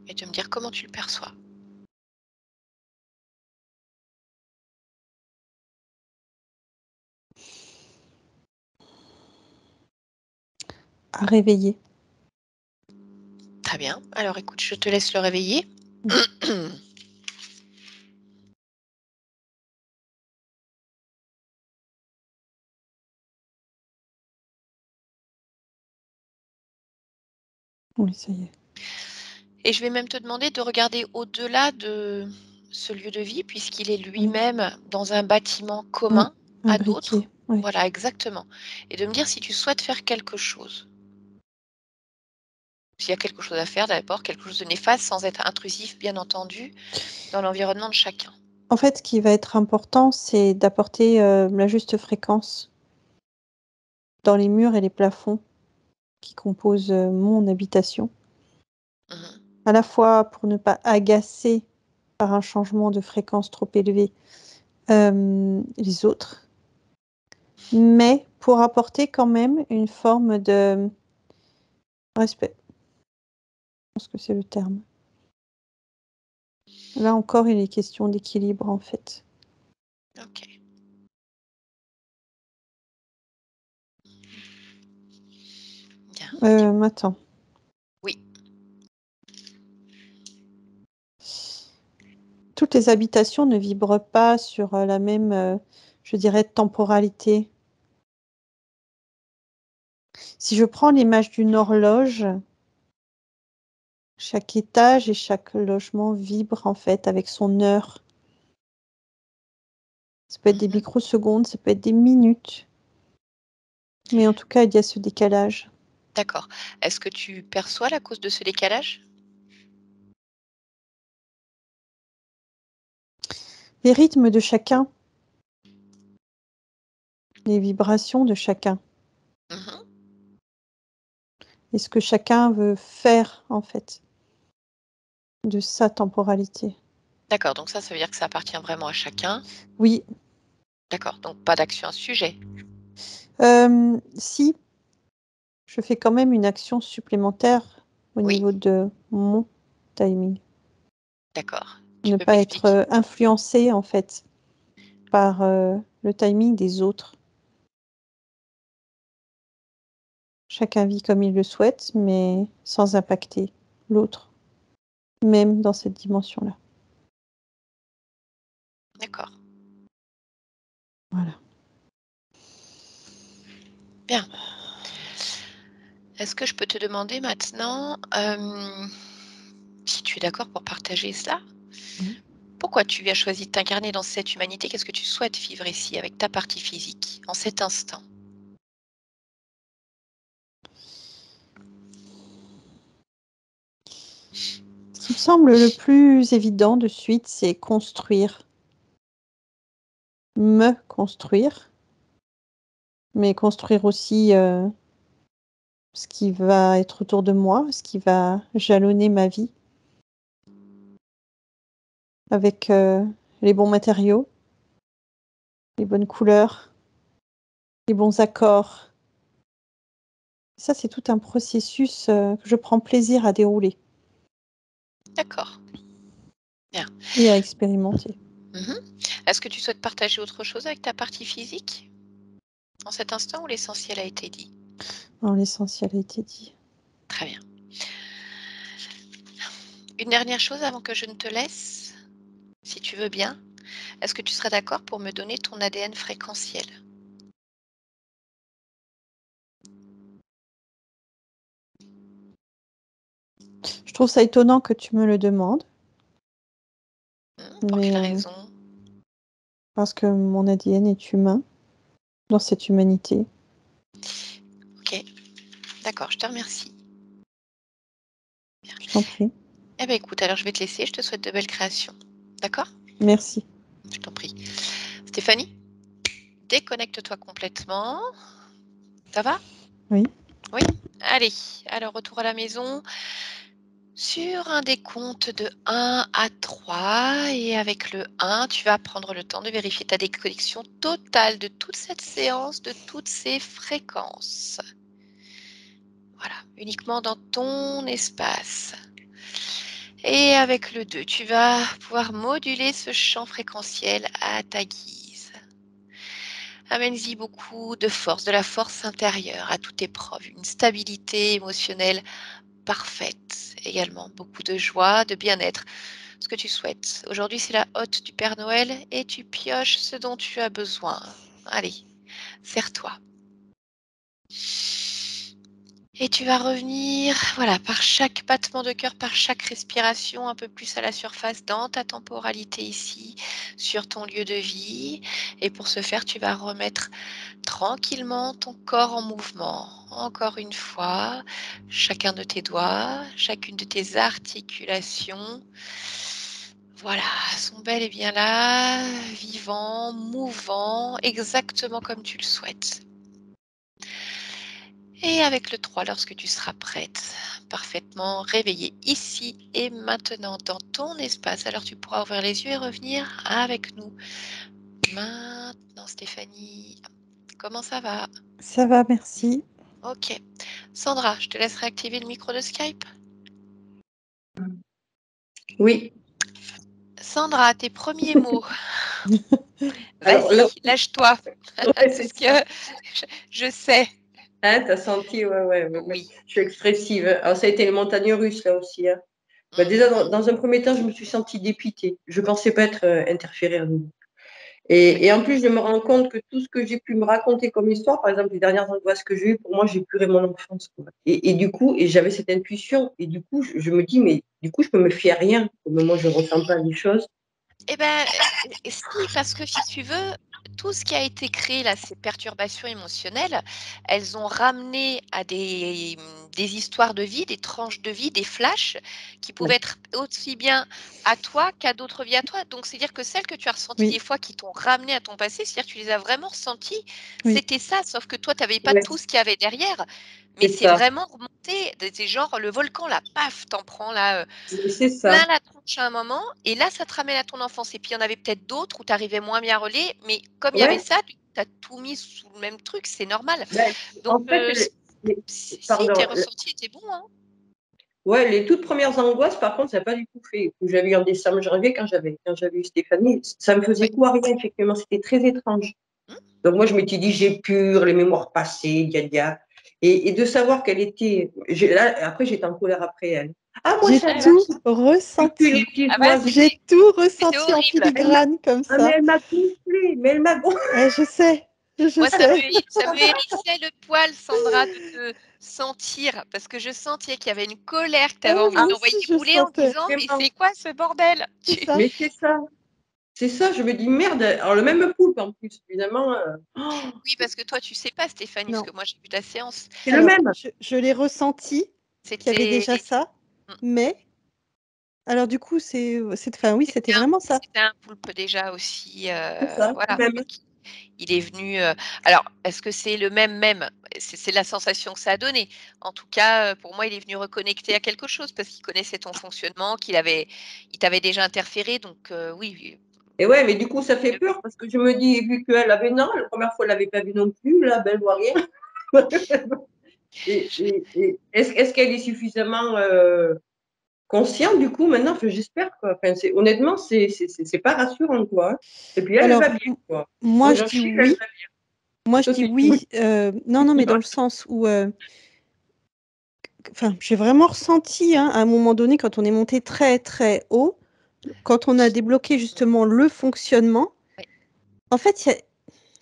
Et de me dire comment tu le perçois. À réveiller. Très bien. Alors écoute, je te laisse le réveiller. Oui, ça y est. Et je vais même te demander de regarder au-delà de ce lieu de vie, puisqu'il est lui-même dans un bâtiment commun Un à d'autres. briquet, oui. Voilà, exactement. Et de me dire si tu souhaites faire quelque chose. S'il y a quelque chose à faire d'abord, quelque chose de néfaste, sans être intrusif, bien entendu, dans l'environnement de chacun. En fait, ce qui va être important, c'est d'apporter la juste fréquence dans les murs et les plafonds qui composent mon habitation. Mhm. À la fois pour ne pas agacer par un changement de fréquence trop élevé les autres, mais pour apporter quand même une forme de respect. Je pense que c'est le terme. Là encore, il est question d'équilibre en fait. Ok. Bien. Attends. Oui. Toutes les habitations ne vibrent pas sur la même, je dirais, temporalité. Si je prends l'image d'une horloge, chaque étage et chaque logement vibre en fait avec son heure. Ça peut être des Mhm. microsecondes, ça peut être des minutes. Mais en tout cas, il y a ce décalage. D'accord. Est-ce que tu perçois la cause de ce décalage? Les rythmes de chacun, les vibrations de chacun, Mhm. et ce que chacun veut faire en fait de sa temporalité. D'accord, donc ça veut dire que ça appartient vraiment à chacun. Oui, D'accord, donc pas d'action à ce sujet. si je fais quand même une action supplémentaire au Oui, niveau de mon timing. d'accord. Tu Ne peux pas être m'expliquer? influencée en fait par le timing des autres. Chacun vit comme il le souhaite, mais sans impacter l'autre, même dans cette dimension-là. D'accord. Voilà. Bien. Est-ce que je peux te demander maintenant, si tu es d'accord pour partager cela? Oui. Pourquoi tu as choisi de t'incarner dans cette humanité? Qu'est-ce que tu souhaites vivre ici avec ta partie physique, en cet instant? Ce qui me semble le plus évident de suite, c'est construire. Me construire, mais construire aussi ce qui va être autour de moi, ce qui va jalonner ma vie avec les bons matériaux, les bonnes couleurs, les bons accords. Ça, c'est tout un processus que je prends plaisir à dérouler D'accord. Bien. et à expérimenter. Mmh. Est-ce que tu souhaites partager autre chose avec ta partie physique, en cet instant, ou l'essentiel a été dit? Alors, l'essentiel a été dit. Très bien. Une dernière chose avant que je ne te laisse, si tu veux bien. Est-ce que tu serais d'accord pour me donner ton ADN fréquentiel? Je trouve ça étonnant que tu me le demandes, Pour mais quelle raison? parce que mon ADN est humain, dans cette humanité. OK, d'accord, je te remercie. Je t'en prie. Eh ben, écoute, alors je vais te laisser, je te souhaite de belles créations. D'accord? Merci. Je t'en prie. Stéphanie, déconnecte-toi complètement. Ça va? Oui. Oui? Allez, alors retour à la maison. Sur un décompte de 1 à 3 et avec le 1, tu vas prendre le temps de vérifier ta déconnexion totale de toute cette séance, de toutes ces fréquences. Voilà, uniquement dans ton espace. Et avec le 2, tu vas pouvoir moduler ce champ fréquentiel à ta guise. Amène-y beaucoup de force, de la force intérieure à toute épreuve, une stabilité émotionnelle parfaite également, beaucoup de joie, de bien-être, ce que tu souhaites. Aujourd'hui, c'est la hotte du Père Noël et tu pioches ce dont tu as besoin. Allez, serre-toi. Et tu vas revenir, voilà, par chaque battement de cœur, par chaque respiration, un peu plus à la surface dans ta temporalité ici, sur ton lieu de vie. Et pour ce faire, tu vas remettre tranquillement ton corps en mouvement. Encore une fois, chacun de tes doigts, chacune de tes articulations. Voilà, sont bel et bien là, vivants, mouvants, exactement comme tu le souhaites. Et avec le 3, lorsque tu seras prête, parfaitement réveillée ici et maintenant dans ton espace, alors tu pourras ouvrir les yeux et revenir avec nous. Maintenant, Stéphanie, comment ça va? Ça va, merci. Ok. Sandra, je te laisserai activer le micro de Skype. Oui. Sandra, tes premiers mots. Alors là, Vas-y, lâche-toi. ouais, c'est Parce que ça. je sais. Hein, t'as senti, ouais. Oui. Je suis expressive. Alors, ça a été les montagnes russes, là aussi. Hein. Bah, déjà, dans un premier temps, je me suis sentie dépitée. Je ne pensais pas être interférée à nouveau. Et en plus, je me rends compte que tout ce que j'ai pu me raconter comme histoire, par exemple, les dernières angoisses que j'ai eues, pour moi, j'ai pluré mon enfance. Quoi. Et du coup, et j'avais cette intuition. Et du coup, je me dis, mais du coup, je peux me fier à rien. Comme moi, je ne ressens pas les choses. Eh ben, si, parce que si tu veux, tout ce qui a été créé là, ces perturbations émotionnelles, elles ont ramené à des histoires de vie, des tranches de vie, des flashs qui pouvaient être aussi bien à toi qu'à d'autres vies à toi. Donc, c'est-à-dire que celles que tu as ressenties Oui. des fois qui t'ont ramené à ton passé, c'est-à-dire que tu les as vraiment ressenties, Oui. c'était ça, sauf que toi, tu n'avais pas Ouais. tout ce qu'il y avait derrière. Mais C'est c'est ça. vraiment remonté, c'est genre le volcan là, paf, t'en prends là, C'est ça. plein la tronche à un moment et là, ça te ramène à ton enfance et puis il y en avait peut-être d'autres où tu arrivais moins bien à relier, mais comme il y avait Ouais. ça, tu as tout mis sous le même truc, c'est normal. Ben, Donc en fait, si tes pardon. ressentis étaient bons, hein. Ouais, les toutes premières angoisses, par contre, ça n'a pas du tout fait. Que j'avais eu en décembre, janvier, quand j'avais eu Stéphanie, ça me faisait Oui. coup à rien, effectivement. C'était très étrange. Mmh. Donc, moi, je m'étais dit, j'ai pur, les mémoires passées, dia. Et de savoir qu'elle était. Là, après, j'étais en colère après elle. Ah, moi, J'ai ça va. tout J'ai pur les ressenti. petits Ah bah, oiseaux. J'ai tout c'était ressenti en horrible. filigrane comme Ah, mais ça. elle m'a gonflé. Mais elle m'a gonflé. Je sais, je Moi, sais. ça me hérissait le poil, Sandra, de te sentir parce que je sentais qu'il y avait une colère que tu avais envie Moi d'envoyer aussi, je bouler en sentais. disant: «Mais Vraiment. c'est quoi ce bordel?» C'est ça. Mais c'est ça. C'est ça, je me dis, merde. Alors, le même poulpe, en plus, évidemment. Oui, parce que toi, tu sais pas, Stéphanie, parce Non. que moi, j'ai vu ta séance. C'est le Alors, même. je l'ai ressenti qu'il y avait C'était déjà ça, mmh. mais alors du coup, enfin oui, c'était vraiment ça. C'était un poulpe déjà aussi, C'est ça, le voilà, même. donc il est venu, alors est-ce que c'est le même? C'est la sensation que ça a donné. En tout cas, pour moi, il est venu reconnecter à quelque chose parce qu'il connaissait ton fonctionnement, il t'avait déjà interféré donc oui, Et ouais, mais du coup, ça fait peur parce que je me dis, vu qu'elle avait non, la première fois, elle l'avait pas vu non plus, là, ben, elle voit rien. Et est-ce qu'elle est suffisamment consciente du coup maintenant? Enfin, j'espère quoi. Enfin, honnêtement, c'est pas rassurant quoi. Hein. Et puis elle va Alors, bien quoi. moi, Moi, je j'en dis suis, elle oui. va bien. Moi, je Toi, dis tu dis oui. oui. Non, mais dans le sens où, enfin, j'ai vraiment ressenti, hein, à un moment donné, quand on est monté très, très haut, quand on a débloqué justement le fonctionnement, Oui. en fait,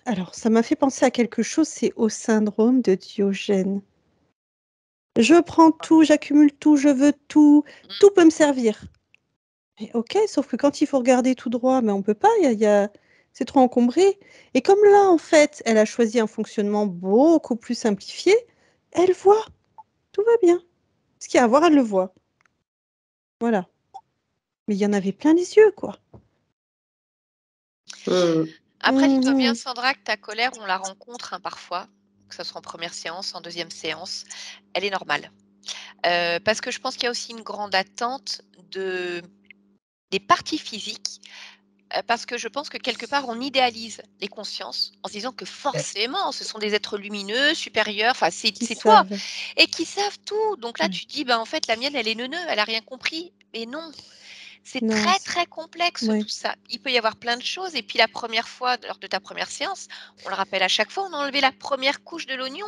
alors ça m'a fait penser à quelque chose, c'est au syndrome de Diogène. Je prends tout, j'accumule tout, je veux tout, tout peut me servir. Mais OK, sauf que quand il faut regarder tout droit, mais on peut pas, c'est trop encombré. Et comme là, en fait, elle a choisi un fonctionnement beaucoup plus simplifié, elle voit, tout va bien. Ce qu'il y a à voir, elle le voit. Voilà. Mais il y en avait plein les yeux, quoi. Après, dis-toi bien, Mhm. Sandra, que ta colère, on la rencontre parfois, que ce soit en première séance, en deuxième séance, elle est normale. Parce que je pense qu'il y a aussi une grande attente des parties physiques, parce que je pense que quelque part, on idéalise les consciences en se disant que forcément, ce sont des êtres lumineux, supérieurs, enfin, c'est Qui toi savent. et qui savent tout. Donc là, Ouais. tu te dis: «Ben, en fait, la mienne, elle est neuneu, elle a rien compris». Mais non, c'est Non, très, très complexe ouais. tout ça. Il peut y avoir plein de choses et puis la première fois, lors de ta première séance, on le rappelle à chaque fois, on a enlevé la première couche de l'oignon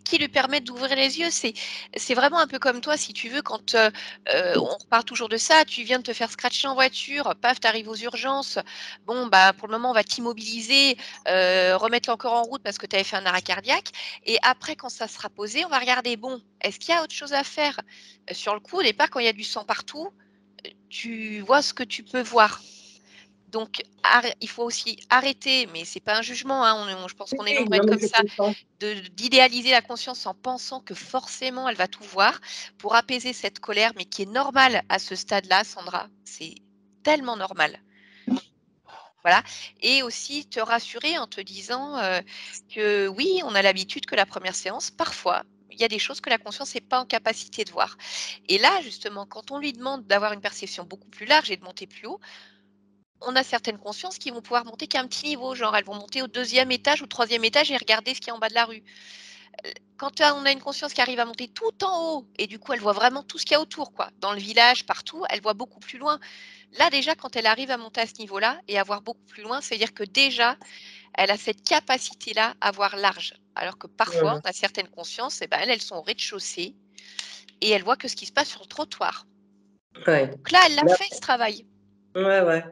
qui lui permet d'ouvrir les yeux. C'est vraiment un peu comme toi, si tu veux, quand, on reparle toujours de ça, tu viens de te faire scratcher en voiture, paf, tu arrives aux urgences. Bon, bah, pour le moment, on va t'immobiliser, remettre encore en route parce que tu avais fait un arrêt cardiaque et après quand ça sera posé, on va regarder, bon, est-ce qu'il y a autre chose à faire? Sur le coup, au départ, quand il y a du sang partout, tu vois ce que tu peux voir. Donc, il faut aussi arrêter, mais c'est pas un jugement, hein, je pense qu'on est Oui, nombreux à non, être mais comme je ça, comprends. d'idéaliser la conscience en pensant que forcément elle va tout voir pour apaiser cette colère, mais qui est normale à ce stade-là, Sandra. C'est tellement normal. Voilà. Et aussi te rassurer en te disant que oui, on a l'habitude que la première séance, parfois, il y a des choses que la conscience n'est pas en capacité de voir. Et là, justement, quand on lui demande d'avoir une perception beaucoup plus large et de monter plus haut, on a certaines consciences qui vont pouvoir monter qu'à un petit niveau, genre elles vont monter au 2e étage ou 3e étage et regarder ce qu'il y a en bas de la rue. Quand on a une conscience qui arrive à monter tout en haut et du coup elle voit vraiment tout ce qu'il y a autour, quoi, dans le village, partout, elle voit beaucoup plus loin. Là déjà, quand elle arrive à monter à ce niveau-là et à voir beaucoup plus loin, c'est-à-dire que déjà, elle a cette capacité-là à voir large. Alors que parfois, on a certaines consciences, et ben elles sont au rez-de-chaussée et elles voient que ce qui se passe sur le trottoir. Ouais. Donc là, elle l'a Mais fait ce travail. ouais, ouais.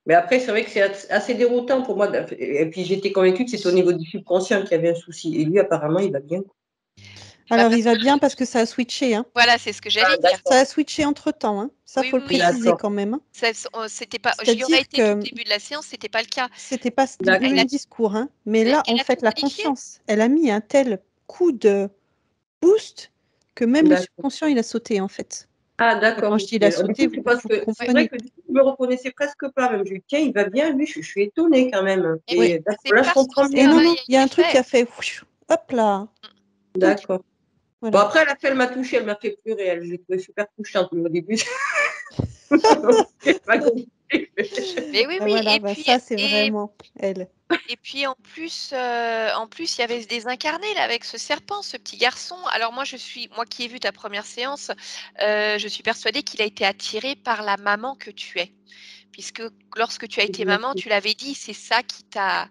Mais après, c'est vrai que c'est assez déroutant pour moi. Et puis, j'étais convaincue que c'était au niveau du subconscient qu'il y avait un souci. Et lui, apparemment, il va bien. Bah, Alors, parce il va que bien parce que ça a switché, hein. voilà, c'est ce que Ah, j'allais dire. Ça d'accord. a switché entre-temps, hein. Ça, Oui, faut oui, le oui. préciser D'accord. quand même, hein. C'était pas, j'y aurais C'est-à-dire été tout que le début de la séance, c'était pas le cas. c'était pas le Elle D'accord. a, même discours, hein. Mais là, en elle a tout fait, la modifié. conscience, elle a mis un tel coup de boost que même le D'accord. subconscient, il a sauté, en fait. Ah, Enfin, d'accord. quand je dis il a Du sauté, coup, tu penses vous que c'est vrai comprenez. que du coup, je me reconnaissais presque pas. Même, je dis, tiens, il va bien, lui, je suis étonnée quand même. Et Oui. oui, Et d'accord, c'est là, je parce que comprends ce Et mieux. non, travail non, a il y a été un truc qui fait. a fait hop là, tout, D'accord. Bon, voilà. après, à la fin, elle m'a touchée, elle m'a fait pleurer. Elle, je l'ai trouvée super touchante au début. J'ai pas compris. Mais oui, Bah, oui. voilà, bah, ça, c'est vraiment elle. Et puis en plus, il y avait ce désincarné là avec ce serpent, ce petit garçon. Alors moi qui ai vu ta première séance, je suis persuadée qu'il a été attiré par la maman que tu es. Puisque lorsque tu as été maman, tu l'avais dit, c'est ça qui t'a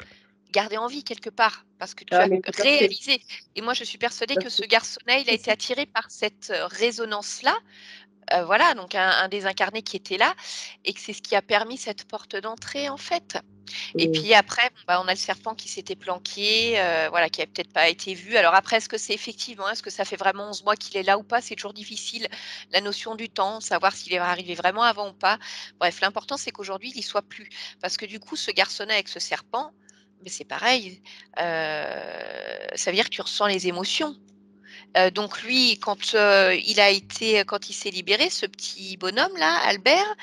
gardé en vie quelque part, parce que tu Ah, as mais tout à fait. réalisé. Et moi, je suis persuadée Tout à que ce fait. garçonnet, il a C'est été ça. attiré par cette résonance-là. Voilà, donc un désincarné qui était là et que c'est ce qui a permis cette porte d'entrée en fait. Et puis après, bon, bah, on a le serpent qui s'était planqué, voilà, qui a peut-être pas été vu. Alors après, est-ce que c'est effectivement, est-ce que ça fait vraiment 11 mois qu'il est là ou pas? C'est toujours difficile, la notion du temps, savoir s'il est arrivé vraiment avant ou pas. Bref, l'important, c'est qu'aujourd'hui, il y soit plus. Parce que du coup, ce garçonnet avec ce serpent, mais c'est pareil, ça veut dire que tu ressens les émotions. Donc lui, quand il s'est libéré, ce petit bonhomme-là, Albert,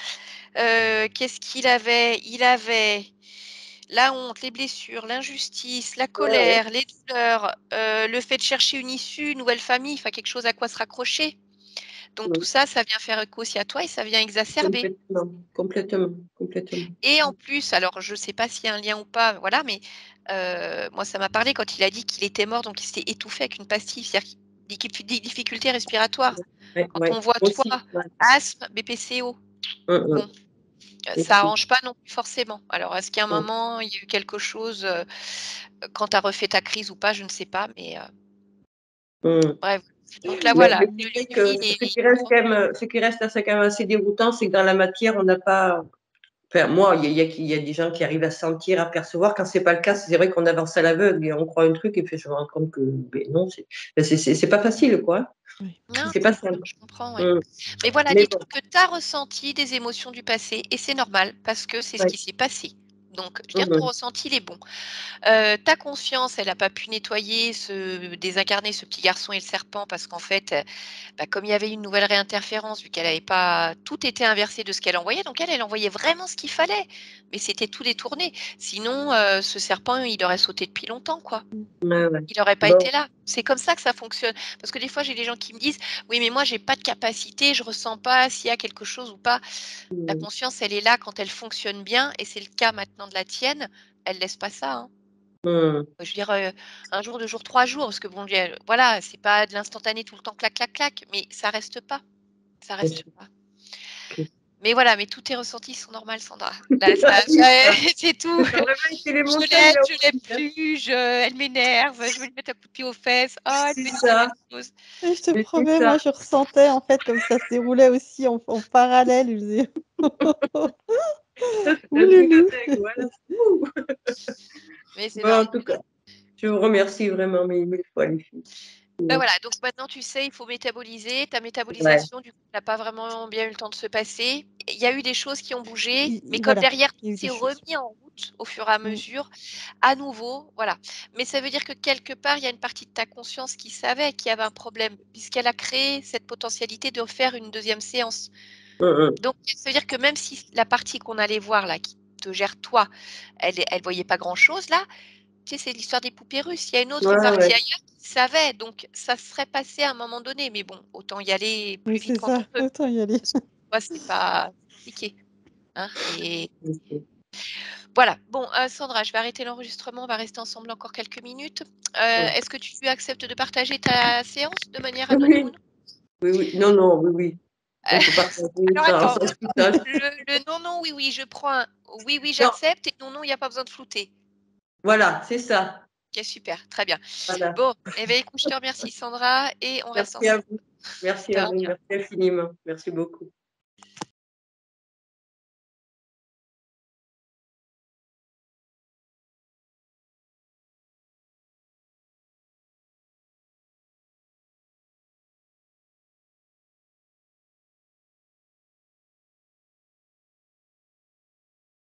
qu'est-ce qu'il avait? Il avait la honte, les blessures, l'injustice, la Ouais, ouais. colère, les douleurs, le fait de chercher une issue, une nouvelle famille, enfin quelque chose à quoi se raccrocher. Donc tout Mm. ça, ça vient faire écho aussi à toi et ça vient exacerber. Complètement. Complètement. Complètement. Et en plus, alors je ne sais pas s'il y a un lien ou pas, voilà, mais moi ça m'a parlé quand il a dit qu'il était mort, donc il s'était étouffé avec une pastille, c'est-à-dire des difficultés respiratoires. Ouais, Quand on ouais. voit toi, Aussi. Ouais. asthme, BPCO, bon, ça Aussi. arrange pas non plus forcément. Alors est-ce qu'à un Mm. moment, il y a eu quelque chose, quand tu as refait ta crise ou pas, je ne sais pas, mais Mm. bref. Donc là Mais voilà, c'est vrai lui que il est ce qui reste quand même, ce qui reste assez, quand même assez déroutant, c'est que dans la matière, on n'a pas, Enfin, moi, il y a des gens qui arrivent à sentir, à percevoir. Quand c'est pas le cas, c'est vrai qu'on avance à l'aveugle et on croit un truc et puis je me rends compte que ben non, c'est pas facile, quoi. Oui. Non, C'est pas simple. je comprends, ouais. Mmh. Mais voilà, Mais bon, dis-toi que tu as ressenti des émotions du passé et c'est normal parce que c'est ce ouais. qui s'est passé. Donc, je veux dire, ton Mmh. ressenti, il est bon. Ta conscience, elle a pas pu nettoyer désincarner ce petit garçon et le serpent parce qu'en fait, bah, comme il y avait une nouvelle réinterférence, vu qu'elle avait pas tout était inversé de ce qu'elle envoyait, donc elle envoyait vraiment ce qu'il fallait, mais c'était tout détourné. Sinon, ce serpent, il aurait sauté depuis longtemps, quoi. Ouais, ouais. Il aurait pas Bon. été là. C'est comme ça que ça fonctionne. Parce que des fois, j'ai des gens qui me disent: «Oui, mais moi, j'ai pas de capacité, je ressens pas s'il y a quelque chose ou pas». La Mmh. conscience, elle est là quand elle fonctionne bien et c'est le cas maintenant de la tienne, elle laisse pas ça, hein. Mmh. Je veux dire, 1 jour, 2 jours, 3 jours, parce que bon, voilà, c'est pas de l'instantané tout le temps clac, clac, clac, mais ça Bien reste sûr. pas. OK. Mais voilà, mais tous tes ressentis sont normaux, Sandra. Là, ça Oui, ça c'est tout. ça a vraiment été les montagnes Je là je l'aime aussi, hein. plus, elle m'énerve, je vais lui mettre un coup de pied aux fesses. Oh, elle C'est me dit la ça, même chose. Et je te mais c'est promets, ça. moi, je ressentais, en fait, comme ça se déroulait aussi en parallèle, je faisais: Ça, c'est «Ouh un truc de loulou!» dingue, voilà. Ouh! Mais c'est Bon, en normal. tout cas, je vous remercie vraiment mille fois les filles. Bah, Mmh. voilà, donc maintenant tu sais, il faut métaboliser. Ta Ouais. métabolisation, du coup, n'a pas vraiment bien eu le temps de se passer. Il y a eu des choses qui ont bougé, mais I comme voilà, derrière tout il y a eu des s'est choses. remis en route au fur et à Mmh. mesure, à nouveau, voilà. Mais ça veut dire que quelque part, il y a une partie de ta conscience qui savait qu'il y avait un problème, puisqu'elle a créé cette potentialité de faire une deuxième séance. Mmh mh. Donc ça veut dire que même si la partie qu'on allait voir là, qui te gère toi, elle voyait pas grand-chose là, tu sais, c'est l'histoire des poupées russes. Il y a une autre Ouais, partie ouais. ailleurs qui savait, donc ça serait passé à un moment donné. Mais bon, autant y aller Oui, plus c'est vite quand on ça, peut. autant y aller. Parce que des fois, c'est pas compliqué, hein. Et Je sais. voilà. Bon, Sandra, je vais arrêter l'enregistrement. On va rester ensemble encore quelques minutes. Ouais. Est-ce que tu acceptes de partager ta séance de manière anonyme ou Oui, non? oui, oui. Non, non, oui, oui. On peut partager Alors sans attends, sans floutage. le non, non, oui, oui, je prends un oui, oui, Non, j'accepte et non, non, il y a pas besoin de flouter. voilà, c'est ça. OK, super, très bien. Voilà. Bon, eh beh, écoute, je te remercie Sandra et on reste Merci à ensemble. vous. Merci De à vous. rien. Merci infiniment. Merci beaucoup.